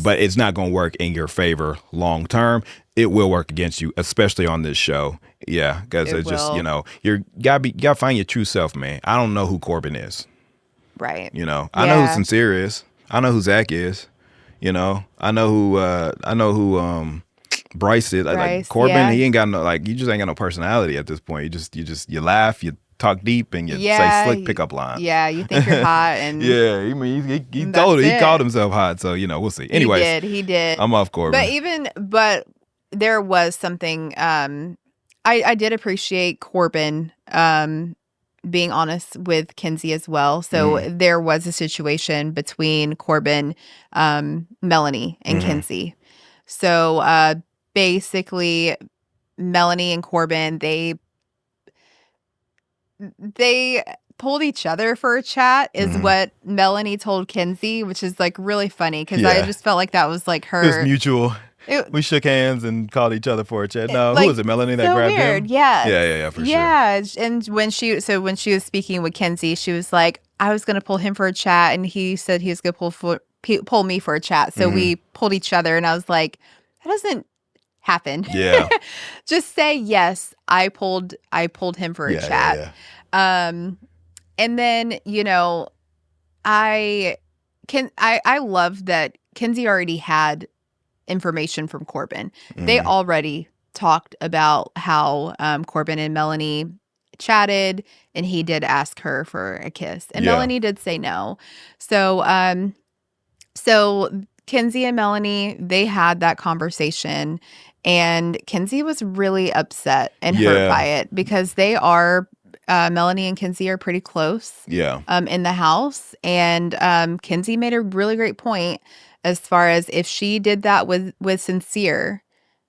[SPEAKER 1] but it's not going to work in your favor long term. It will work against you, especially on this show. Yeah, because it's just, you gotta find your true self, man. I don't know who Corbin is.
[SPEAKER 2] Right.
[SPEAKER 1] I know who Sincere is. I know who Zach is. I know who Bryce is. Like Corbin, he ain't got no, like, you just ain't got no personality at this point. You laugh, you talk deep, and you say slick pickup lines.
[SPEAKER 2] Yeah, you think you're hot, and
[SPEAKER 1] he called himself hot. So we'll see. Anyways,
[SPEAKER 2] he did.
[SPEAKER 1] I'm off Corbin.
[SPEAKER 2] But there was something. I did appreciate Corbin being honest with Kenzie as well. So there was a situation between Corbin, Melanie, and Kenzie. So basically, Melanie and Corbin, they pulled each other for a chat, is what Melanie told Kenzie, which is like really funny because I just felt like that was like her.
[SPEAKER 1] It was mutual. We shook hands and called each other for a chat. No, who was it? Melanie that grabbed him?
[SPEAKER 2] Yeah,
[SPEAKER 1] for sure.
[SPEAKER 2] Yeah, and when she was speaking with Kenzie, she was like, I was gonna pull him for a chat, and he said he was gonna pull me for a chat. So we pulled each other, and I was like, that doesn't happen.
[SPEAKER 1] Yeah,
[SPEAKER 2] just say yes. I pulled him for a chat. Yeah. And then I love that Kenzie already had information from Corbin. They already talked about how Corbin and Melanie chatted, and he did ask her for a kiss, and Melanie did say no. So Kenzie and Melanie, they had that conversation, and Kenzie was really upset and hurt by it because they are Melanie and Kenzie are pretty close.
[SPEAKER 1] Yeah.
[SPEAKER 2] In the house, and Kenzie made a really great point as far as if she did that with Sincere,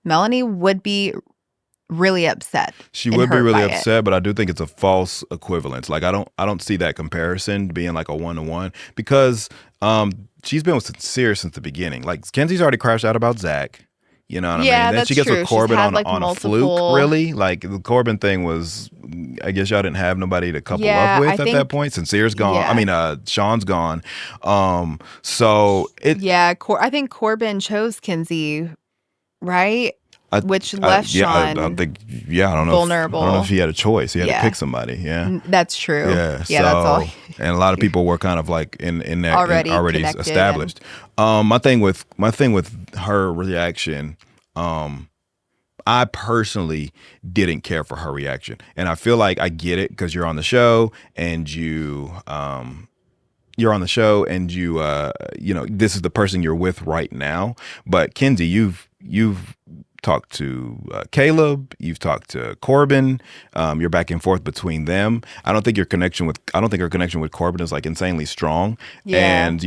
[SPEAKER 2] Melanie would be really upset.
[SPEAKER 1] She would be really upset, but I do think it's a false equivalence. Like I don't see that comparison being like a 1-to-1 because she's been with Sincere since the beginning. Like Kenzie's already crashed out about Zach. You know what I mean? And then she gets with Corbin on a fluke, really. Like the Corbin thing was, I guess y'all didn't have nobody to couple up with at that point. Sincere's gone. Yeah. I mean, Shawn's gone. So it.
[SPEAKER 2] Yeah, I think Corbin chose Kenzie, right? Which left Shawn.
[SPEAKER 1] I think. Yeah, I don't know.
[SPEAKER 2] Vulnerable.
[SPEAKER 1] I don't know if he had a choice. He had to pick somebody. Yeah,
[SPEAKER 2] that's true.
[SPEAKER 1] Yeah,
[SPEAKER 2] so, that's all.
[SPEAKER 1] And a lot of people were kind of like in that already established.
[SPEAKER 2] And...
[SPEAKER 1] my thing with her reaction. I personally didn't care for her reaction, and I feel like I get it because you're on the show and you this is the person you're with right now. But Kenzie, you've talked to Caleb, you've talked to Corbin, you're back and forth between them. I don't think her connection with Corbin is like insanely strong. Yeah. And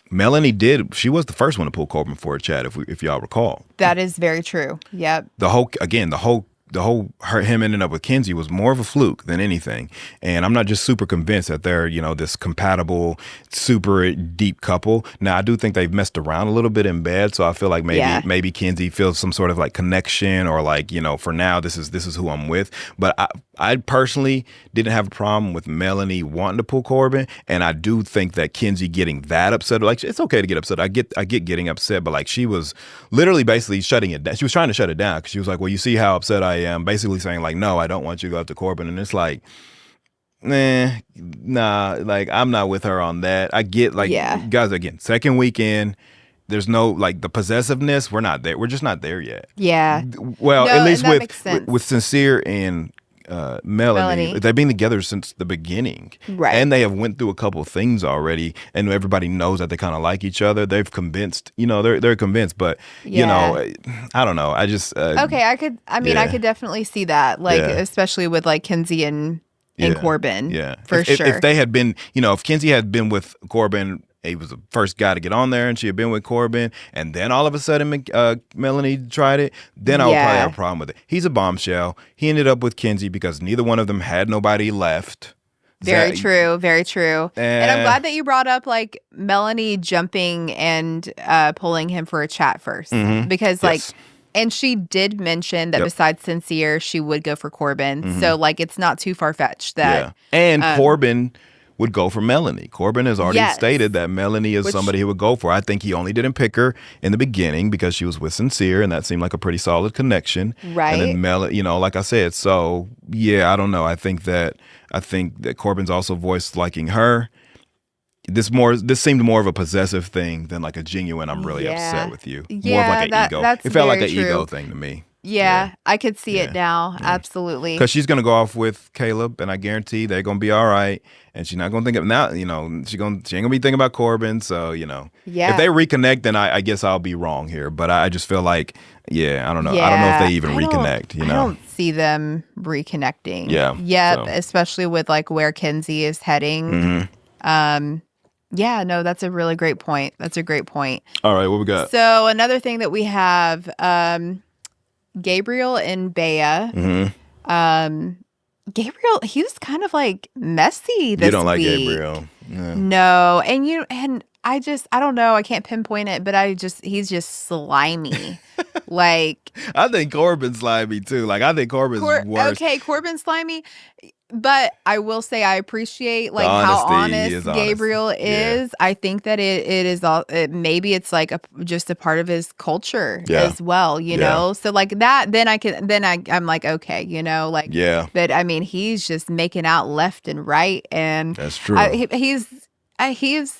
[SPEAKER 1] Melanie she was the first one to pull Corbin for a chat if y'all recall.
[SPEAKER 2] That is very true. Yep.
[SPEAKER 1] The whole him ending up with Kenzie was more of a fluke than anything. And I'm not just super convinced that they're, this compatible, super deep couple. Now, I do think they've messed around a little bit in bed. So I feel like maybe Kenzie feels some sort of like connection or like, for now, this is who I'm with. But I personally didn't have a problem with Melanie wanting to pull Corbin. And I do think that Kenzie getting that upset, like it's okay to get upset. I get getting upset, but like she was literally basically shutting it down. She was trying to shut it down because she was like, well, you see how upset I am, basically saying like, no, I don't want you to go after Corbin. And it's like, nah, like I'm not with her on that. I get like, guys, again, second weekend, there's no like the possessiveness. We're not there. We're just not there yet.
[SPEAKER 2] Yeah.
[SPEAKER 1] Well, no, at least with Sincere and Melanie, they've been together since the beginning,
[SPEAKER 2] right?
[SPEAKER 1] And they have went through a couple of things already, and everybody knows that they kind of like each other. They've convinced, they're convinced, but I don't know. I just
[SPEAKER 2] okay. I could definitely see that, like especially with like Kenzie and Corbin, for sure.
[SPEAKER 1] If they had been, if Kenzie had been with Corbin. He was the first guy to get on there, and she had been with Corbin, and then all of a sudden Melanie tried it, then I would probably have a problem with it. He's a bombshell. He ended up with Kenzie because neither one of them had nobody left.
[SPEAKER 2] Very true. And I'm glad that you brought up like Melanie jumping and pulling him for a chat first, because like, and she did mention that besides Sincere, she would go for Corbin. So like, it's not too far fetched that.
[SPEAKER 1] And Corbin would go for Melanie. Corbin has already stated that Melanie is somebody he would go for. I think he only didn't pick her in the beginning because she was with Sincere, and that seemed like a pretty solid connection.
[SPEAKER 2] Right.
[SPEAKER 1] And then like I said, so I don't know. I think that Corbin's also voiced liking her. This seemed more of a possessive thing than like a genuine I'm really upset with you. More of like an ego. It felt like an ego thing to me.
[SPEAKER 2] Yeah, I could see it now. Yeah. Absolutely.
[SPEAKER 1] Because she's going to go off with Caleb, and I guarantee they're going to be all right. And she's not going to think of now. She ain't going to be thinking about Corbin. So if they reconnect, then I guess I'll be wrong here. But I just feel like, I don't know. I don't know if they even reconnect. I
[SPEAKER 2] don't see them reconnecting.
[SPEAKER 1] Yeah.
[SPEAKER 2] Especially with like where Kenzie is heading. Yeah, no, that's a really great point. That's a great point.
[SPEAKER 1] All right, what we got?
[SPEAKER 2] So another thing that we have. Gabriel and Bea. Gabriel, he was kind of like messy this week.
[SPEAKER 1] You don't like Gabriel.
[SPEAKER 2] Yeah. No. And I don't know. I can't pinpoint it, but he's just slimy. Like,
[SPEAKER 1] I think Corbin's slimy too. Like, I think Corbin's worse.
[SPEAKER 2] Okay, Corbin's slimy. But I will say I appreciate like how honest Gabriel is. I think that it is all. Maybe it's like just a part of his culture as well. You know, so like that. Then I'm like okay, like But I mean, he's just making out left and right, and
[SPEAKER 1] that's true.
[SPEAKER 2] He's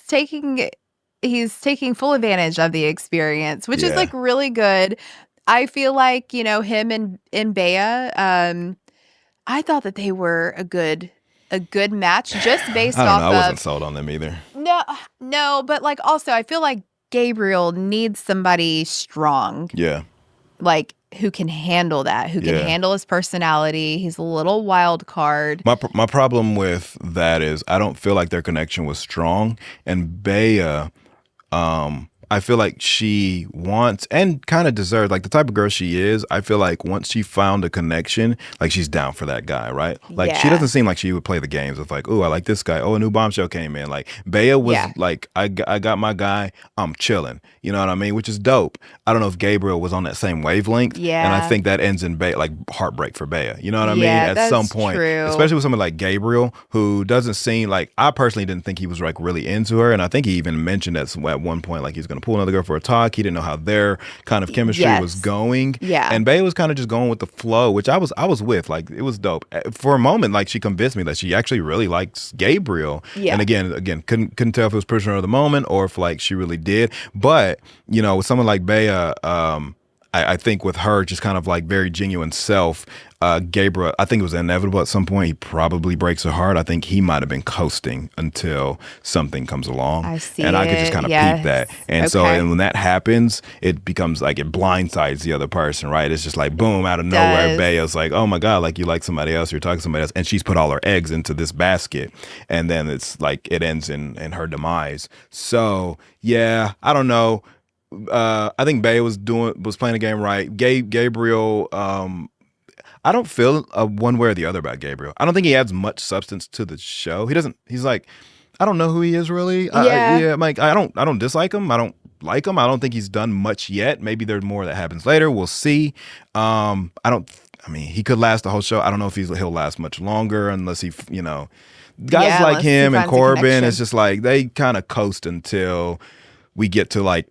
[SPEAKER 2] taking full advantage of the experience, which is like really good. I feel like him and Bea. I thought that they were a good match just based off of.
[SPEAKER 1] I wasn't sold on them either.
[SPEAKER 2] No, but like also I feel like Gabriel needs somebody strong.
[SPEAKER 1] Yeah.
[SPEAKER 2] Like who can handle that, who can handle his personality. He's a little wild card.
[SPEAKER 1] My problem with that is I don't feel like their connection was strong, and Bea, I feel like she wants and kind of deserves, like the type of girl she is. I feel like once she found a connection, like she's down for that guy, right? Like she doesn't seem like she would play the games of like, oh, I like this guy. Oh, a new Bombshell came in. Like Bea was like, I got my guy. I'm chilling. You know what I mean? Which is dope. I don't know if Gabriel was on that same wavelength. Yeah. And I think that ends in like heartbreak for Bea. You know what I mean? At some point, true. Especially with someone like Gabriel, who doesn't seem like, I personally didn't think he was like really into her. And I think he even mentioned at one point, like he's going to pull another girl for a talk. He didn't know how their kind of chemistry was going. Yeah. And Bea was kind of just going with the flow, which I was with. Like it was dope. For a moment, like she convinced me that she actually really likes Gabriel. Yeah. And again, couldn't tell if it was pushing her of the moment or if like she really did. But, you know, with someone like Bea, I think with her just kind of like very genuine self, Gabriel, I think it was inevitable at some point he probably breaks her heart. I think he might have been coasting until something comes along. I see. And I could just kind of peep that. And so and when that happens, it becomes like it blindsides the other person, right? It's just like boom, out of nowhere, Bea's like, oh my God, like you like somebody else, you're talking to somebody else. And she's put all her eggs into this basket. And then it's like it ends in her demise. So yeah, I don't know. I think Bea was playing the game right. Gabriel, I don't feel one way or the other about Gabriel. I don't think he adds much substance to the show. He's like, I don't know who he is really. Yeah. Like I don't dislike him. I don't like him. I don't think he's done much yet. Maybe there's more that happens later. We'll see. He could last the whole show. I don't know if he'll last much longer unless he, you know, guys like him and Corbin, it's just like they kind of coast until we get to like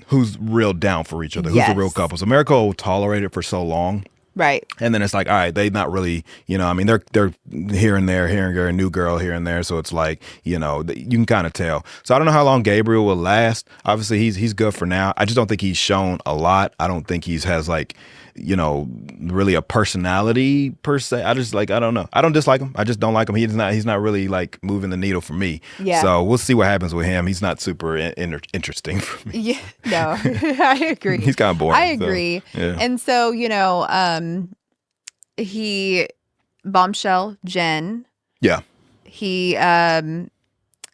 [SPEAKER 1] who's real down for each other, who's the real couples. America will tolerate it for so long. Right. And then it's like, all right, they not really, you know, I mean, they're here and there, a new girl here and there. So it's like, you know, you can kind of tell. So I don't know how long Gabriel will last. Obviously, he's good for now. I just don't think he's shown a lot. I don't think has like, you know, really a personality per se. I don't know. I don't dislike him. I just don't like him. He's not really like moving the needle for me. Yeah. So we'll see what happens with him. He's not super interesting for me. Yeah. No, I agree. He's kind of boring.
[SPEAKER 2] I agree. So, yeah. And so, you know, Bombshell, Jen. Yeah. He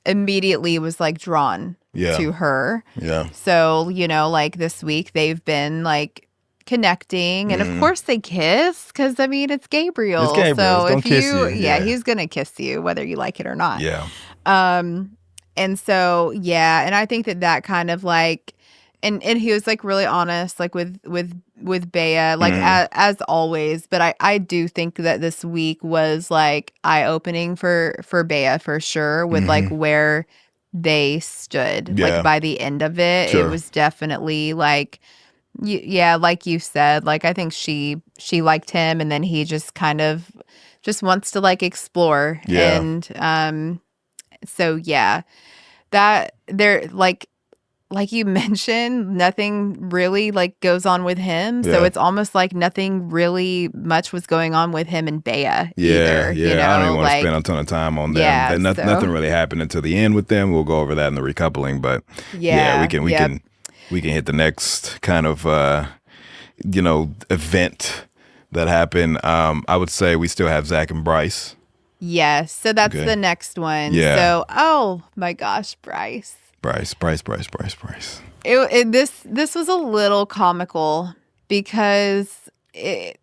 [SPEAKER 2] immediately was like drawn to her. Yeah. So, you know, like this week they've been like connecting, and of course they kiss because I mean it's Gabriel. It's Gabriel. So if he's gonna kiss you whether you like it or not. Yeah. And so and I think that kind of like, and he was like really honest, like with Bea, like as always. But I do think that this week was like eye opening for Bea for sure, with like where they stood. Like by the end of it, it was definitely like. Yeah, like you said, like I think she liked him, and then he just kind of just wants to like explore. Yeah. And so yeah, that there like you mentioned, nothing really like goes on with him. Yeah. So it's almost like nothing really much was going on with him and Bea either. Yeah, you know?
[SPEAKER 1] I don't even want to spend a ton of time on them. Yeah, nothing really happened until the end with them. We'll go over that in the recoupling, but we can hit the next kind of, event that happened. I would say we still have Zach and Bryce.
[SPEAKER 2] Yes. So that's the next one. Yeah. So, oh my gosh, Bryce.
[SPEAKER 1] Bryce.
[SPEAKER 2] This was a little comical because, they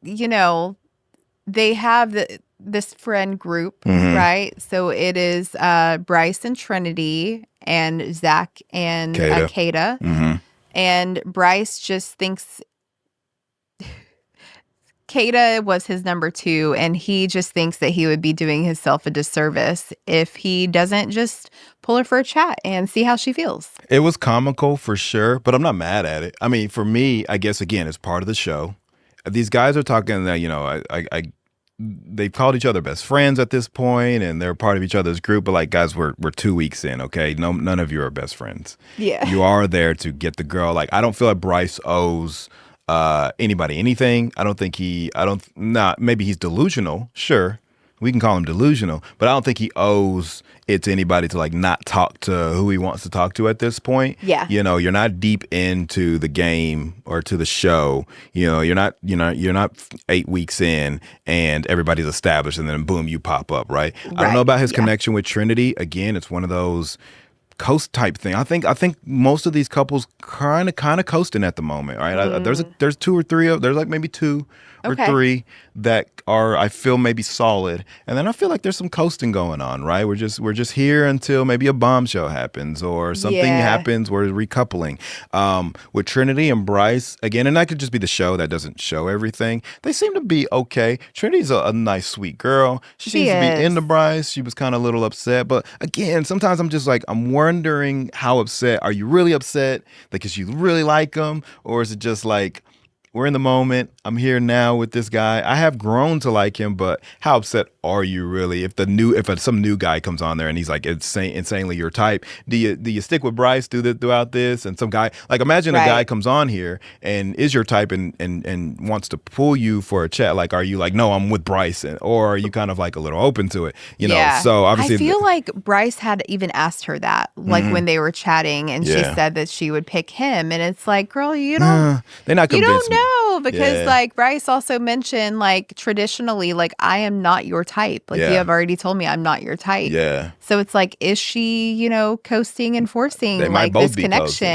[SPEAKER 2] have this friend group, right? So it is Bryce and Trinity and Zach and Kada. And Bryce just thinks Kada was his number 2, and he just thinks that he would be doing himself a disservice if he doesn't just pull her for a chat and see how she feels.
[SPEAKER 1] It was comical for sure, but I'm not mad at it. I mean, for me, I guess, again, it's part of the show. These guys are talking that, you know, they've called each other best friends at this point, and they're part of each other's group. But like, guys, we're 2 weeks in, okay? None of you are best friends. Yeah, you are there to get the girl. Like, I don't feel like Bryce owes anybody anything. I don't think maybe he's delusional, sure, we can call him delusional, but I don't think he owes it to anybody to like not talk to who he wants to talk to at this point.
[SPEAKER 2] Yeah.
[SPEAKER 1] You know, you're not deep into the game or to the show. You know, you're not 8 weeks in and everybody's established and then boom, you pop up, right? I don't know about his connection with Trinity. Again, it's one of those coast type thing. I think most of these couples kind of coasting at the moment, right? There's two or three there's like maybe two or three that are, I feel, maybe solid, and then I feel like there's some coasting going on, right? We're just here until maybe a bombshell happens or something happens. We're recoupling with Trinity and Bryce again, and that could just be the show that doesn't show everything. They seem to be okay. Trinity's a nice, sweet girl. She seems to be into Bryce. She was kind of a little upset, but again, sometimes I'm just like, I'm wondering how upset. Are you really upset because you really like him, or is it just like, we're in the moment, I'm here now with this guy, I have grown to like him, but how upset are you really if some new guy comes on there and he's like insanely your type? Do you stick with Bryce throughout this? And some guy, like, imagine a guy comes on here and is your type and wants to pull you for a chat. Like, are you like, no, I'm with Bryce, or are you kind of like a little open to it? You know, so obviously
[SPEAKER 2] I feel like Bryce had even asked her that, like when they were chatting, and she said that she would pick him, and it's like, girl, you don't,
[SPEAKER 1] they're not convinced.
[SPEAKER 2] You don't know, because like Bryce also mentioned, like, traditionally, like, I am not your type. Like, you have already told me I'm not your type. Yeah. So it's like, is she, you know, coasting and forcing like this connection?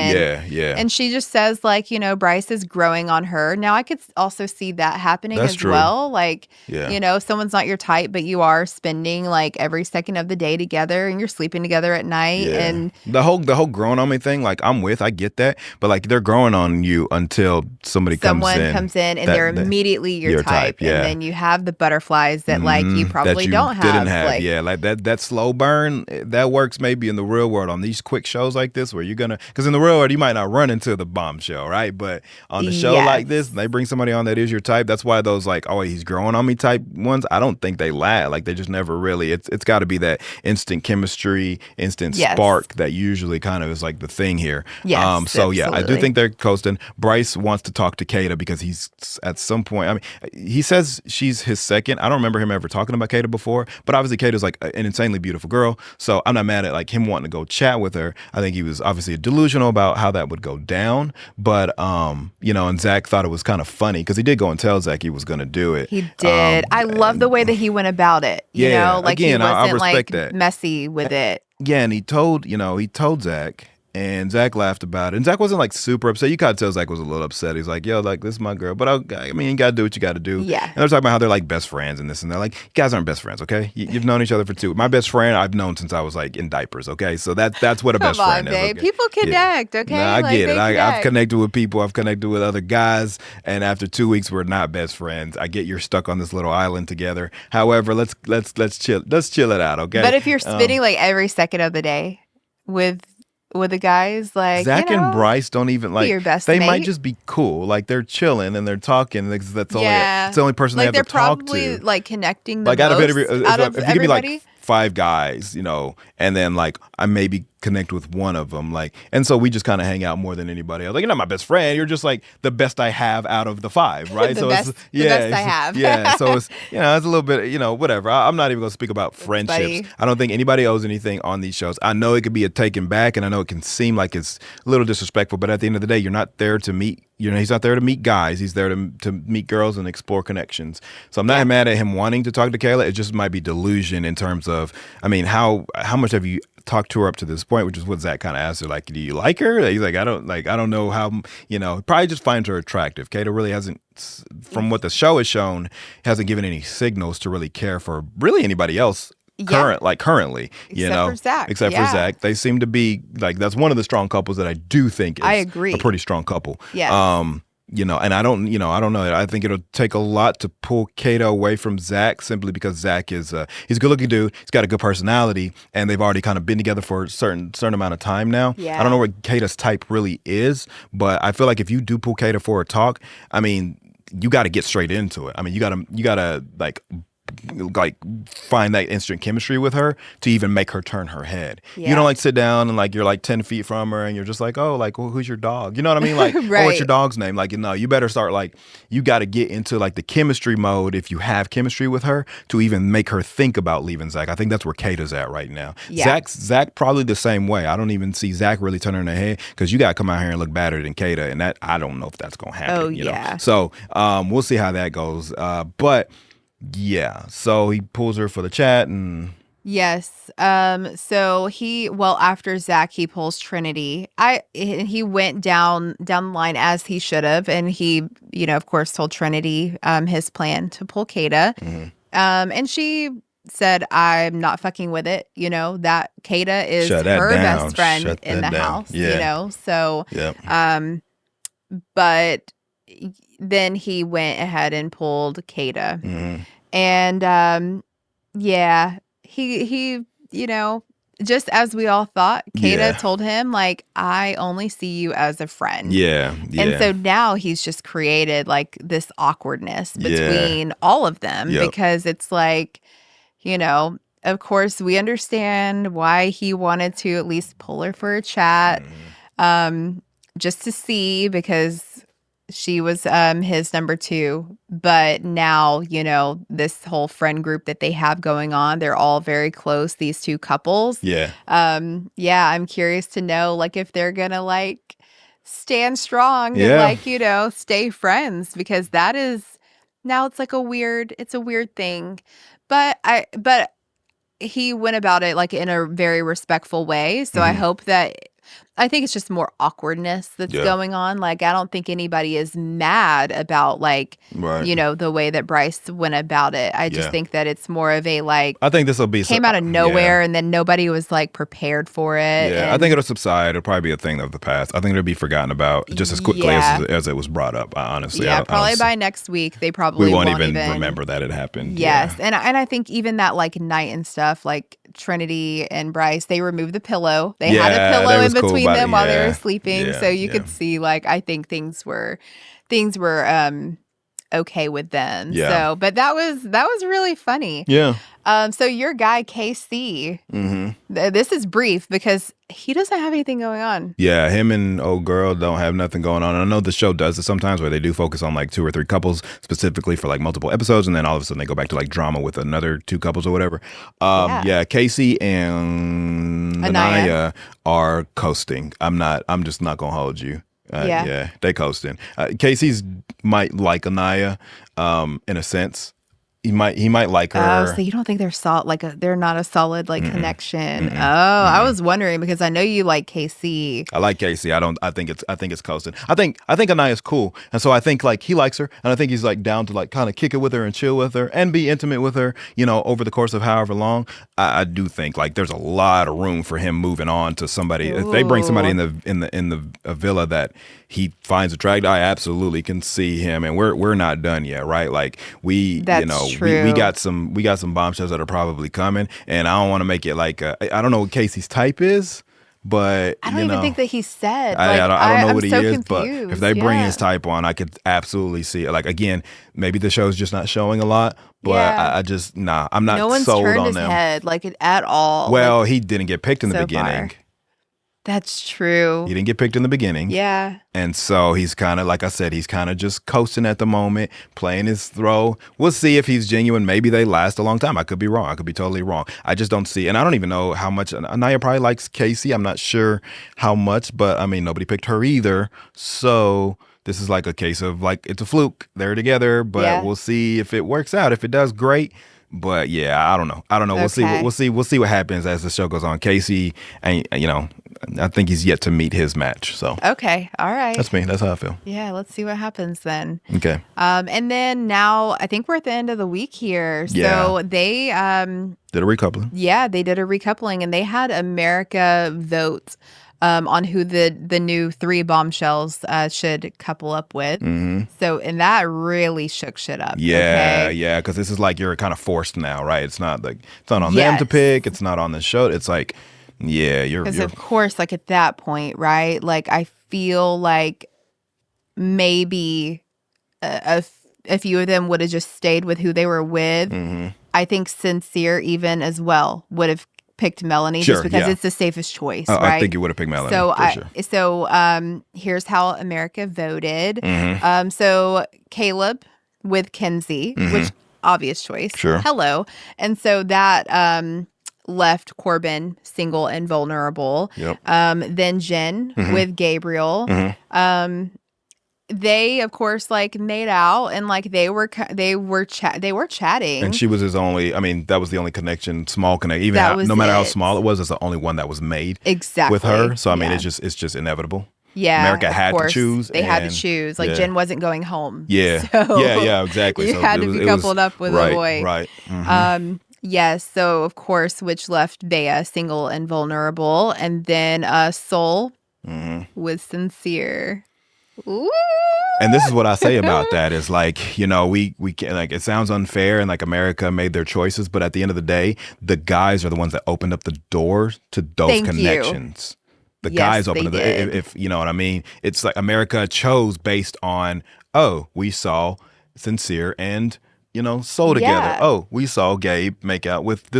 [SPEAKER 1] Yeah.
[SPEAKER 2] And she just says, like, you know, Bryce is growing on her. Now I could also see that happening well. Like, you know, if someone's not your type, but you are spending like every second of the day together and you're sleeping together at night. And
[SPEAKER 1] the whole growing on me thing, like, I get that, but like, they're growing on you until someone comes in
[SPEAKER 2] and they're immediately your type. And then you have the butterflies that like you probably didn't have.
[SPEAKER 1] Like, like that slow burn, that works maybe in the real world on these quick shows like this, where because in the real world you might not run into the bombshell, right? But on the show like this, they bring somebody on that is your type. That's why those like, oh, he's growing on me type ones, I don't think they last. Like, they just never really, it's got to be that instant chemistry, instant spark that usually kind of is like the thing here.
[SPEAKER 2] Absolutely.
[SPEAKER 1] I do think they're coasting. Bryce wants to talk to Kada because he's at some point, I mean, he says she's his second. I don't remember him ever talking about Kada before, but obviously Kada's like an insanely beautiful girl, so I'm not mad at like him wanting to go chat with her. I think he was obviously delusional about how that would go down, but you know, and Zach thought it was kind of funny because he did go and tell Zach he was going to do it.
[SPEAKER 2] He did. I love the way that he went about it. You know, like,
[SPEAKER 1] again,
[SPEAKER 2] he wasn't
[SPEAKER 1] I respect
[SPEAKER 2] like
[SPEAKER 1] that.
[SPEAKER 2] Messy with it.
[SPEAKER 1] Yeah, and he told Zach. And Zach laughed about it. And Zach wasn't like super upset. You kind of tell Zach was a little upset. He's like, yo, like, this is my girl. But I mean, you got to do what you got to do.
[SPEAKER 2] Yeah.
[SPEAKER 1] And they're talking about how they're like best friends and this and that. Like, you guys aren't best friends, okay? You've known each other for 2. My best friend, I've known since I was like in diapers, okay? So that's what a best friend is. Okay?
[SPEAKER 2] People connect, okay?
[SPEAKER 1] Nah, I get it. I've connected with people. I've connected with other guys. And after 2 weeks, we're not best friends. I get you're stuck on this little island together. However, let's chill. Let's chill it out, okay?
[SPEAKER 2] But if you're spending like every second of the day with the guys, like,
[SPEAKER 1] Zach and Bryce don't even like,
[SPEAKER 2] your best
[SPEAKER 1] they
[SPEAKER 2] mate.
[SPEAKER 1] might just be cool, like they're chilling and they're talking. That's it's the only person
[SPEAKER 2] like
[SPEAKER 1] they have to talk to.
[SPEAKER 2] They're probably like connecting the
[SPEAKER 1] like
[SPEAKER 2] most
[SPEAKER 1] if
[SPEAKER 2] everybody.
[SPEAKER 1] you give me like 5 guys, you know, and then like I maybe connect with one of them, like, and so we just kind of hang out more than anybody else. Like, you're not my best friend, you're just like the best I have out of the 5, right?
[SPEAKER 2] the best I have.
[SPEAKER 1] So it's, you know, it's a little bit, you know, whatever. I'm not even gonna speak about friendships.
[SPEAKER 2] Buddy.
[SPEAKER 1] I don't think anybody owes anything on these shows. I know it could be a taken back, and I know it can seem like it's a little disrespectful, but at the end of the day, you're not there to meet. You know, he's not there to meet guys. He's there to meet girls and explore connections. So I'm not mad at him wanting to talk to Kayla. It just might be delusion in terms of, I mean, how much have you talked to her up to this point, which is what Zach kind of asked her, like, do you like her? He's like, I don't know how, you know, probably just finds her attractive. Kada really hasn't, from what the show has shown, hasn't given any signals to really care for really anybody else. Currently,
[SPEAKER 2] except for
[SPEAKER 1] Zach, they seem to be like, that's one of the strong couples that I do think is
[SPEAKER 2] I agree.
[SPEAKER 1] a pretty strong couple.
[SPEAKER 2] Yeah.
[SPEAKER 1] You know, and I don't know. I think it'll take a lot to pull Kada away from Zach, simply because Zach is he's a good looking dude. He's got a good personality, and they've already kind of been together for a certain amount of time now.
[SPEAKER 2] Yeah.
[SPEAKER 1] I don't know what Kada's type really is, but I feel like if you do pull Kada for a talk, I mean, you got to get straight into it. I mean, you gotta like like find that instant chemistry with her to even make her turn her head.
[SPEAKER 2] Yeah.
[SPEAKER 1] You don't like sit down and like you're like 10 feet from her and you're just like, oh, like, well, who's your dog? You know what I mean? Like,
[SPEAKER 2] right.
[SPEAKER 1] Oh, what's your dog's name? Like, no, you better start like, you got to get into like the chemistry mode if you have chemistry with her to even make her think about leaving Zach. I think that's where Kada's at right now.
[SPEAKER 2] Yeah.
[SPEAKER 1] Zach probably the same way. I don't even see Zach really turning her head because you got to come out here and look better than Kada, and that I don't know if that's going to happen.
[SPEAKER 2] Oh,
[SPEAKER 1] you
[SPEAKER 2] yeah.
[SPEAKER 1] know? So we'll see how that goes. But yeah, so he pulls her for the chat and...
[SPEAKER 2] Yes. So after Zach, he pulls Trinity. He went down the line as he should have, and he, of course, told Trinity his plan to pull Kada.
[SPEAKER 1] Mm-hmm.
[SPEAKER 2] And she said, "I'm not fucking with it." That Kada is her best friend in the house.
[SPEAKER 1] Yeah.
[SPEAKER 2] So.
[SPEAKER 1] Yep.
[SPEAKER 2] But then he went ahead and pulled Kada, and yeah. He, just as we all thought, Kada told him, like, I only see you as a friend.
[SPEAKER 1] Yeah.
[SPEAKER 2] And so now he's just created, like, this awkwardness between all of them because it's like, of course, we understand why he wanted to at least pull her for a chat, just to see because she was his number 2. But now, this whole friend group that they have going on, they're all very close, these two couples.
[SPEAKER 1] Yeah.
[SPEAKER 2] I'm curious to know, like, if they're going to, like, stand strong and, like, stay friends, because that is, now it's like a weird thing. But he went about it, like, in a very respectful way. So I think it's just more awkwardness that's going on. Like, I don't think anybody is mad about, like, the way that Bryce went about it. I just think that it's more of a, like,
[SPEAKER 1] I think this will be
[SPEAKER 2] came out of nowhere and then nobody was, like, prepared for it.
[SPEAKER 1] Yeah, I think it'll subside. It'll probably be a thing of the past. I think it'll be forgotten about just as quickly as it was brought up, honestly.
[SPEAKER 2] Yeah, probably by next week, they probably
[SPEAKER 1] we won't even remember that it happened.
[SPEAKER 2] Yes, and I think even that, like, night and stuff, like, Trinity and Bryce, they removed the pillow. They had a pillow in between them while they were sleeping, so you could see, like, I think things were okay with them. So, but that was really funny.
[SPEAKER 1] Yeah.
[SPEAKER 2] So your guy KC, this is brief because he doesn't have anything going on.
[SPEAKER 1] Yeah, him and old girl don't have nothing going on. And I know the show does it sometimes where they do focus on like 2 or 3 couples specifically for like multiple episodes, and then all of a sudden they go back to like drama with another 2 couples or whatever. Casey and Annayia are coasting. I'm just not gonna hold you. They coasting. Casey's might like Annayia, in a sense. He might like her.
[SPEAKER 2] Oh, so you don't think they're they're not a solid like connection? I was wondering because I know you like KC.
[SPEAKER 1] I like Casey. I think it's coasting. I think Annaya's cool, and so I think like he likes her, and I think he's like down to like kind of kick it with her and chill with her and be intimate with her, over the course of however long. I do think like there's a lot of room for him moving on to somebody. If they bring somebody in the villa that he finds attractive, I absolutely can see him, and we're not done yet, right? Like we got some bombshells that are probably coming, and I don't want to make it like I don't know what Casey's type is, but
[SPEAKER 2] I don't even think that he said.
[SPEAKER 1] I don't know what he is,
[SPEAKER 2] confused.
[SPEAKER 1] But if they bring his type on, I could absolutely see it. Like again, maybe the show's just not showing a lot, but I just I'm not sold on them.
[SPEAKER 2] No one's turned his head like at all.
[SPEAKER 1] Well, he didn't get picked in the beginning.
[SPEAKER 2] Far. That's true.
[SPEAKER 1] He didn't get picked in the beginning.
[SPEAKER 2] Yeah.
[SPEAKER 1] And so he's kind of, like I said, he's kind of just coasting at the moment, playing his throw. We'll see if he's genuine. Maybe they last a long time. I could be wrong. I could be totally wrong. I just don't see. And I don't even know how much. Annayia probably likes Casey. I'm not sure how much, but I mean, nobody picked her either. So this is like a case of like, it's a fluke. They're together, but we'll see if it works out. If it does, great. But yeah, I don't know.
[SPEAKER 2] Okay.
[SPEAKER 1] We'll see what happens as the show goes on. Casey, and I think he's yet to meet his match. So
[SPEAKER 2] okay, all right.
[SPEAKER 1] That's me. That's how I feel.
[SPEAKER 2] Yeah, let's see what happens then.
[SPEAKER 1] Okay.
[SPEAKER 2] And then now I think we're at the end of the week here. So they
[SPEAKER 1] did a recoupling.
[SPEAKER 2] Yeah, they did a recoupling, and they had America vote on who the new 3 bombshells should couple up with. So, and that really shook shit up.
[SPEAKER 1] Yeah, because this is like you're kind of forced now, right? It's not like it's not on them to pick. It's not on the show. It's like, you're
[SPEAKER 2] because of course, like at that point, right? Like I feel like maybe a few of them would have just stayed with who they were with. I think Sincere even as well would have picked Melanie just because it's the safest choice, right?
[SPEAKER 1] I think you would have picked Melanie for sure.
[SPEAKER 2] So here's how America voted.
[SPEAKER 1] Mm-hmm.
[SPEAKER 2] So Caleb with Kenzie, which obvious choice.
[SPEAKER 1] Sure.
[SPEAKER 2] Hello. And so that left Corbin single and vulnerable.
[SPEAKER 1] Yep.
[SPEAKER 2] Then Jen with Gabriel. They of course like made out and like they were chatting.
[SPEAKER 1] And she was his only. I mean, that was the only connection, small connection. Even no matter how small it was, it's the only one that was made with her. So I mean, it's just inevitable.
[SPEAKER 2] Yeah,
[SPEAKER 1] America had to choose.
[SPEAKER 2] They had to choose. Like Jen wasn't going home.
[SPEAKER 1] Yeah,
[SPEAKER 2] so
[SPEAKER 1] yeah, exactly.
[SPEAKER 2] You had to be coupled up with a boy,
[SPEAKER 1] right?
[SPEAKER 2] Yes. So of course, which left Bea single and vulnerable, and then Soul was Sincere. Ooh.
[SPEAKER 1] And this is what I say about that is like, you know, we can, like, it sounds unfair and like America made their choices, but at the end of the day, the guys are the ones that opened up the door to those connections. The guys opened it. If you know what I mean, it's like America chose based on, oh, we saw Sincere and, you know, Soul together.
[SPEAKER 2] Yeah.
[SPEAKER 1] Oh, we saw Gabe make out with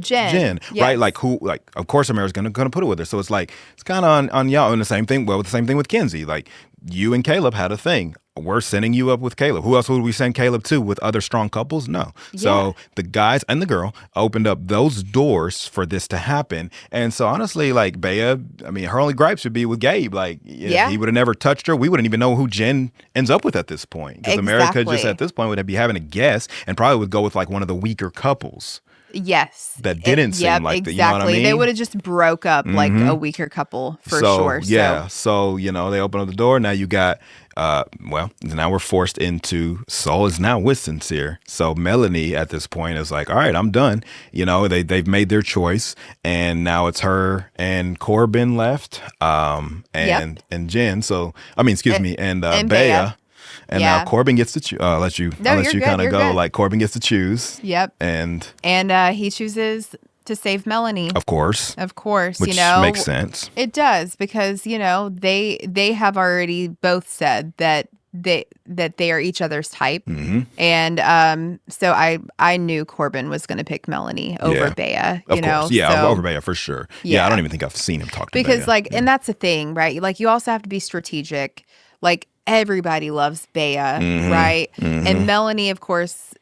[SPEAKER 1] Jen,
[SPEAKER 2] yes.
[SPEAKER 1] right? Like who? Like of course, America's gonna put it with her. So it's like it's kind of on y'all. And the same thing. Well, the same thing with Kenzie. Like you and Caleb had a thing. We're sending you up with Caleb. Who else would we send Caleb to with other strong couples? No. Yeah. So the guys and the girl opened up those doors for this to happen. And so honestly, like Bea, I mean, her only gripes would be with Gabe. Like if he would have never touched her, we wouldn't even know who Jen ends up with at this point. Because America just at this point would be having a guess and probably would go with like one of the weaker couples.
[SPEAKER 2] Yes.
[SPEAKER 1] That didn't seem like that. You know what I mean?
[SPEAKER 2] They would have just broke up like a weaker couple for sure.
[SPEAKER 1] Yeah. So, you know, they open up the door. Now you got, now we're forced into Soul is now with Sincere. So Melanie at this point is like, all right, I'm done. You know, they've made their choice. And now it's her and Corbin left and Jen. So, I mean, excuse me, and Bea. And now Corbin gets to I'll let you kind of go. Good. Like Corbin gets to choose.
[SPEAKER 2] Yep.
[SPEAKER 1] And
[SPEAKER 2] he chooses to save Melanie.
[SPEAKER 1] Of course.
[SPEAKER 2] Which,
[SPEAKER 1] you know, makes sense.
[SPEAKER 2] It does because, you know, they have already both said that they are each other's type. And so I knew Corbin was going to pick Melanie over Bea.
[SPEAKER 1] Of course. Yeah, over Bea for sure. Yeah, I don't even think I've seen him talk to Bea.
[SPEAKER 2] Because like, and that's the thing, right? Like you also have to be strategic. Like everybody loves Bea, right? And Melanie, of course,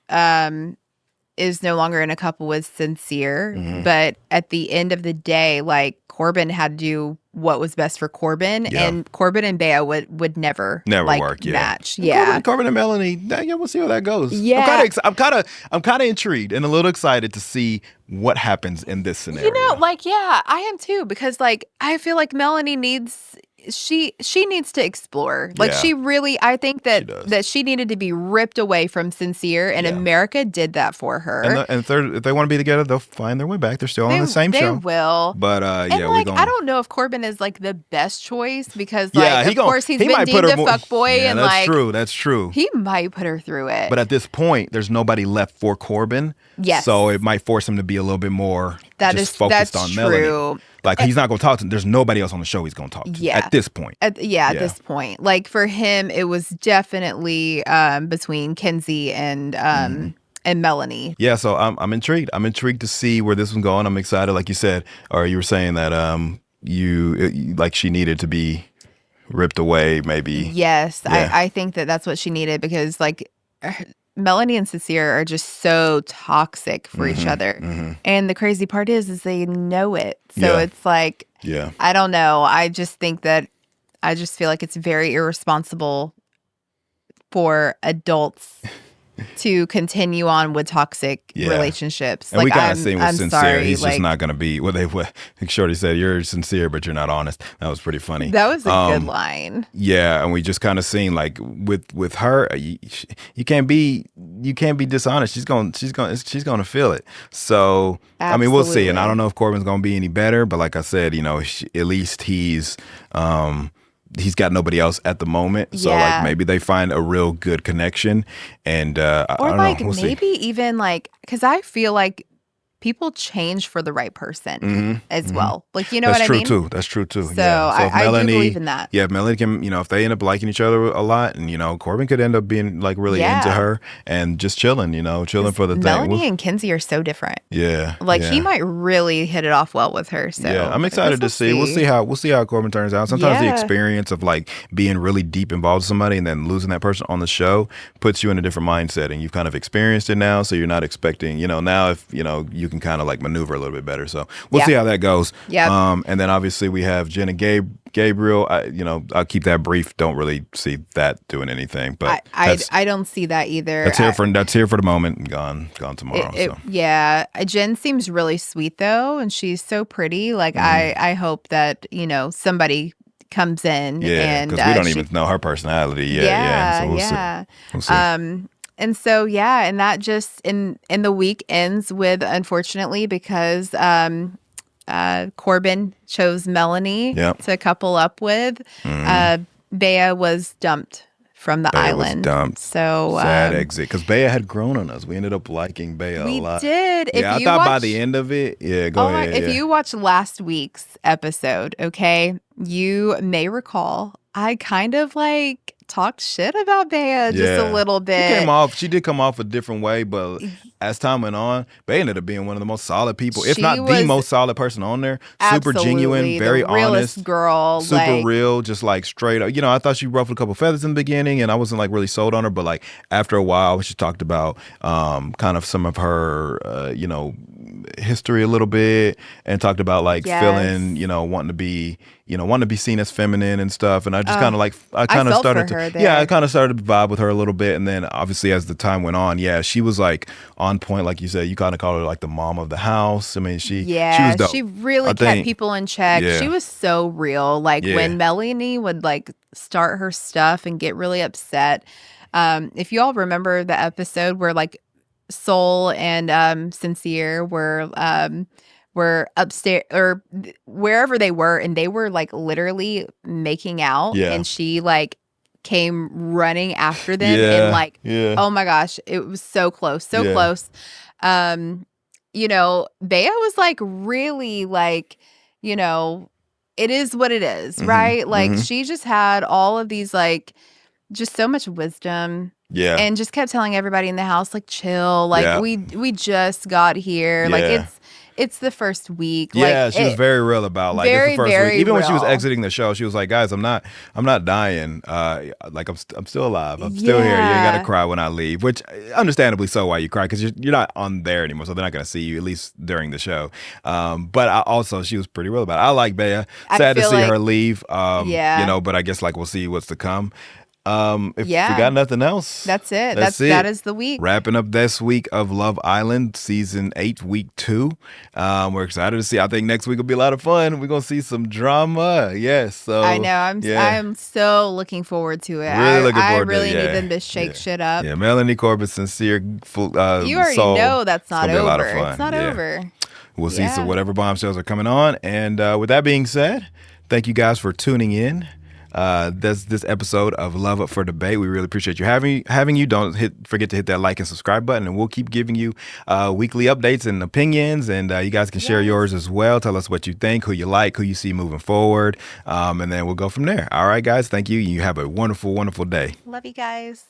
[SPEAKER 2] is no longer in a couple with Sincere. But at the end of the day, like Corbin had to do what was best for Corbin, and Corbin and Bea would never like,
[SPEAKER 1] work.
[SPEAKER 2] Match.
[SPEAKER 1] Corbin and Melanie. We'll see how that goes.
[SPEAKER 2] Yeah,
[SPEAKER 1] I'm kind of intrigued and a little excited to see what happens in this scenario.
[SPEAKER 2] You know, like I am too because like I feel like Melanie needs. She needs to explore. Like she really, I think that she needed to be ripped away from Sincere, and America did that for her.
[SPEAKER 1] And if they want to be together, they'll find their way back. They're still on the same show.
[SPEAKER 2] They will.
[SPEAKER 1] But
[SPEAKER 2] like, I don't know if Corbin is like the best choice because like of course he's been deemed a fuckboy and like
[SPEAKER 1] that's true.
[SPEAKER 2] He might put her through it.
[SPEAKER 1] But at this point, there's nobody left for Corbin.
[SPEAKER 2] Yes.
[SPEAKER 1] So it might force him to be a little bit more focused on Melanie. Like he's not going to talk to. There's nobody else on the show he's going to talk to at this point.
[SPEAKER 2] At this point, like for him, it was definitely between Kenzie and Melanie.
[SPEAKER 1] Yeah, so I'm intrigued. I'm intrigued to see where this one's going. I'm excited, like you said, or you were saying that she needed to be ripped away, maybe.
[SPEAKER 2] Yes, I think that's what she needed because like. Melanie and Sincere are just so toxic for each other. And the crazy part is they know it. So it's like, I don't know. I just feel like it's very irresponsible for adults to continue on with toxic relationships.
[SPEAKER 1] And
[SPEAKER 2] like,
[SPEAKER 1] we kind of seen with Sincere,
[SPEAKER 2] sorry,
[SPEAKER 1] he's just not going to be, Shorty said, you're sincere, but you're not honest. That was pretty funny.
[SPEAKER 2] That was a good line.
[SPEAKER 1] Yeah, and we just kind of seen like with her, you can't be dishonest. She's going to feel it. So, absolutely. I mean, we'll see. And I don't know if Corbin's going to be any better, but like I said, you know, at least he's got nobody else at the moment. So like maybe they find a real good connection and I don't know. We'll
[SPEAKER 2] maybe
[SPEAKER 1] see.
[SPEAKER 2] even like, because I feel like people change for the right person as well. Like, you know
[SPEAKER 1] That's
[SPEAKER 2] what I mean?
[SPEAKER 1] true too. That's true too.
[SPEAKER 2] So,
[SPEAKER 1] if
[SPEAKER 2] I
[SPEAKER 1] Melanie,
[SPEAKER 2] do believe in that.
[SPEAKER 1] Yeah, if Melanie can, if they end up liking each other a lot, and Corbin could end up being like really into her and just chilling, chilling for the thing.
[SPEAKER 2] Melanie and Kenzie are so different.
[SPEAKER 1] Yeah,
[SPEAKER 2] like he might really hit it off well with her. So
[SPEAKER 1] yeah, I'm excited to see. We'll see how Corbin turns out. Sometimes the experience of like being really deep involved with somebody and then losing that person on the show puts you in a different mindset, and you've kind of experienced it now, so you're not expecting. Now if you can kind of like maneuver a little bit better. So we'll see how that goes.
[SPEAKER 2] Yeah.
[SPEAKER 1] And then obviously we have Jen and Gabriel. I'll keep that brief. Don't really see that doing anything, but
[SPEAKER 2] I don't see that either.
[SPEAKER 1] That's here for the moment and gone tomorrow.
[SPEAKER 2] Yeah, Jen seems really sweet though, and she's so pretty. Like I hope that somebody comes in.
[SPEAKER 1] Yeah, because we don't even know her personality yet. Yeah, so we'll see.
[SPEAKER 2] And so and that just in the week ends with, unfortunately, because Corbin chose Melanie to couple up with. Bea was dumped from the island. So
[SPEAKER 1] sad exit, because Bea had grown on us. We ended up liking Bea a lot.
[SPEAKER 2] We did.
[SPEAKER 1] I thought by the end of it, go ahead.
[SPEAKER 2] If you watch last week's episode, okay, you may recall I kind of like talked shit about Bea just a little bit.
[SPEAKER 1] She did come off a different way, but as time went on, Bea ended up being one of the most solid people, if not the most solid person on there. Super genuine, very honest
[SPEAKER 2] girl,
[SPEAKER 1] super real, just like straight up. I thought she ruffled a couple feathers in the beginning, and I wasn't like really sold on her, but like after a while, she talked about kind of some of her history a little bit, and talked about like feeling wanting to be seen as feminine and stuff. And I just kind of like I kind of started to vibe with her a little bit. And then obviously as the time went on, she was like on point, like you said. You kind of called her like the mom of the house. I mean, she was dope.
[SPEAKER 2] She really kept people in check. She was so real. Like when Melanie would like start her stuff and get really upset. If you all remember the episode where like Soul and Sincere were upstairs or wherever they were, and they were like literally making out, and she like came running after them and like oh my gosh, it was so close. Bea was like really like it is what it is, right? Like she just had all of these like just so much wisdom.
[SPEAKER 1] Yeah.
[SPEAKER 2] And just kept telling everybody in the house, like, chill. Like, we just got here. Yeah. Like, it's the first week.
[SPEAKER 1] Yeah,
[SPEAKER 2] like,
[SPEAKER 1] she was very real about like it's the first week. Even when she was exiting the show, she was like, guys, I'm not dying. Like I'm still alive. I'm still here. You ain't gotta cry when I leave. Which understandably so why you cry, because you're not on there anymore, so they're not gonna see you, at least during the show. But she was pretty real about it. I like Bea. Sad to see her leave. But I guess like we'll see what's to come. If we got nothing else,
[SPEAKER 2] that's it. That is the week.
[SPEAKER 1] Wrapping up this week of Love Island season 8, week 2. We're excited to see. I think next week will be a lot of fun. We're gonna see some drama. Yes, so
[SPEAKER 2] I know. I'm so looking forward to it.
[SPEAKER 1] Really looking forward
[SPEAKER 2] to it. I really
[SPEAKER 1] need
[SPEAKER 2] them to shake shit up.
[SPEAKER 1] Yeah, Melanie, Corbin, Sincere.
[SPEAKER 2] You already know that's not over.
[SPEAKER 1] A lot of fun.
[SPEAKER 2] It's not over.
[SPEAKER 1] We'll see. So whatever bombshells are coming on. And with that being said, thank you guys for tuning in. That's this episode of Love Up for Debate. We really appreciate you having you. Don't forget to hit that like and subscribe button, and we'll keep giving you weekly updates and opinions, and you guys can share yours as well. Tell us what you think, who you like, who you see moving forward, and then we'll go from there. All right, guys, thank you. You have a wonderful, wonderful day.
[SPEAKER 2] Love you guys.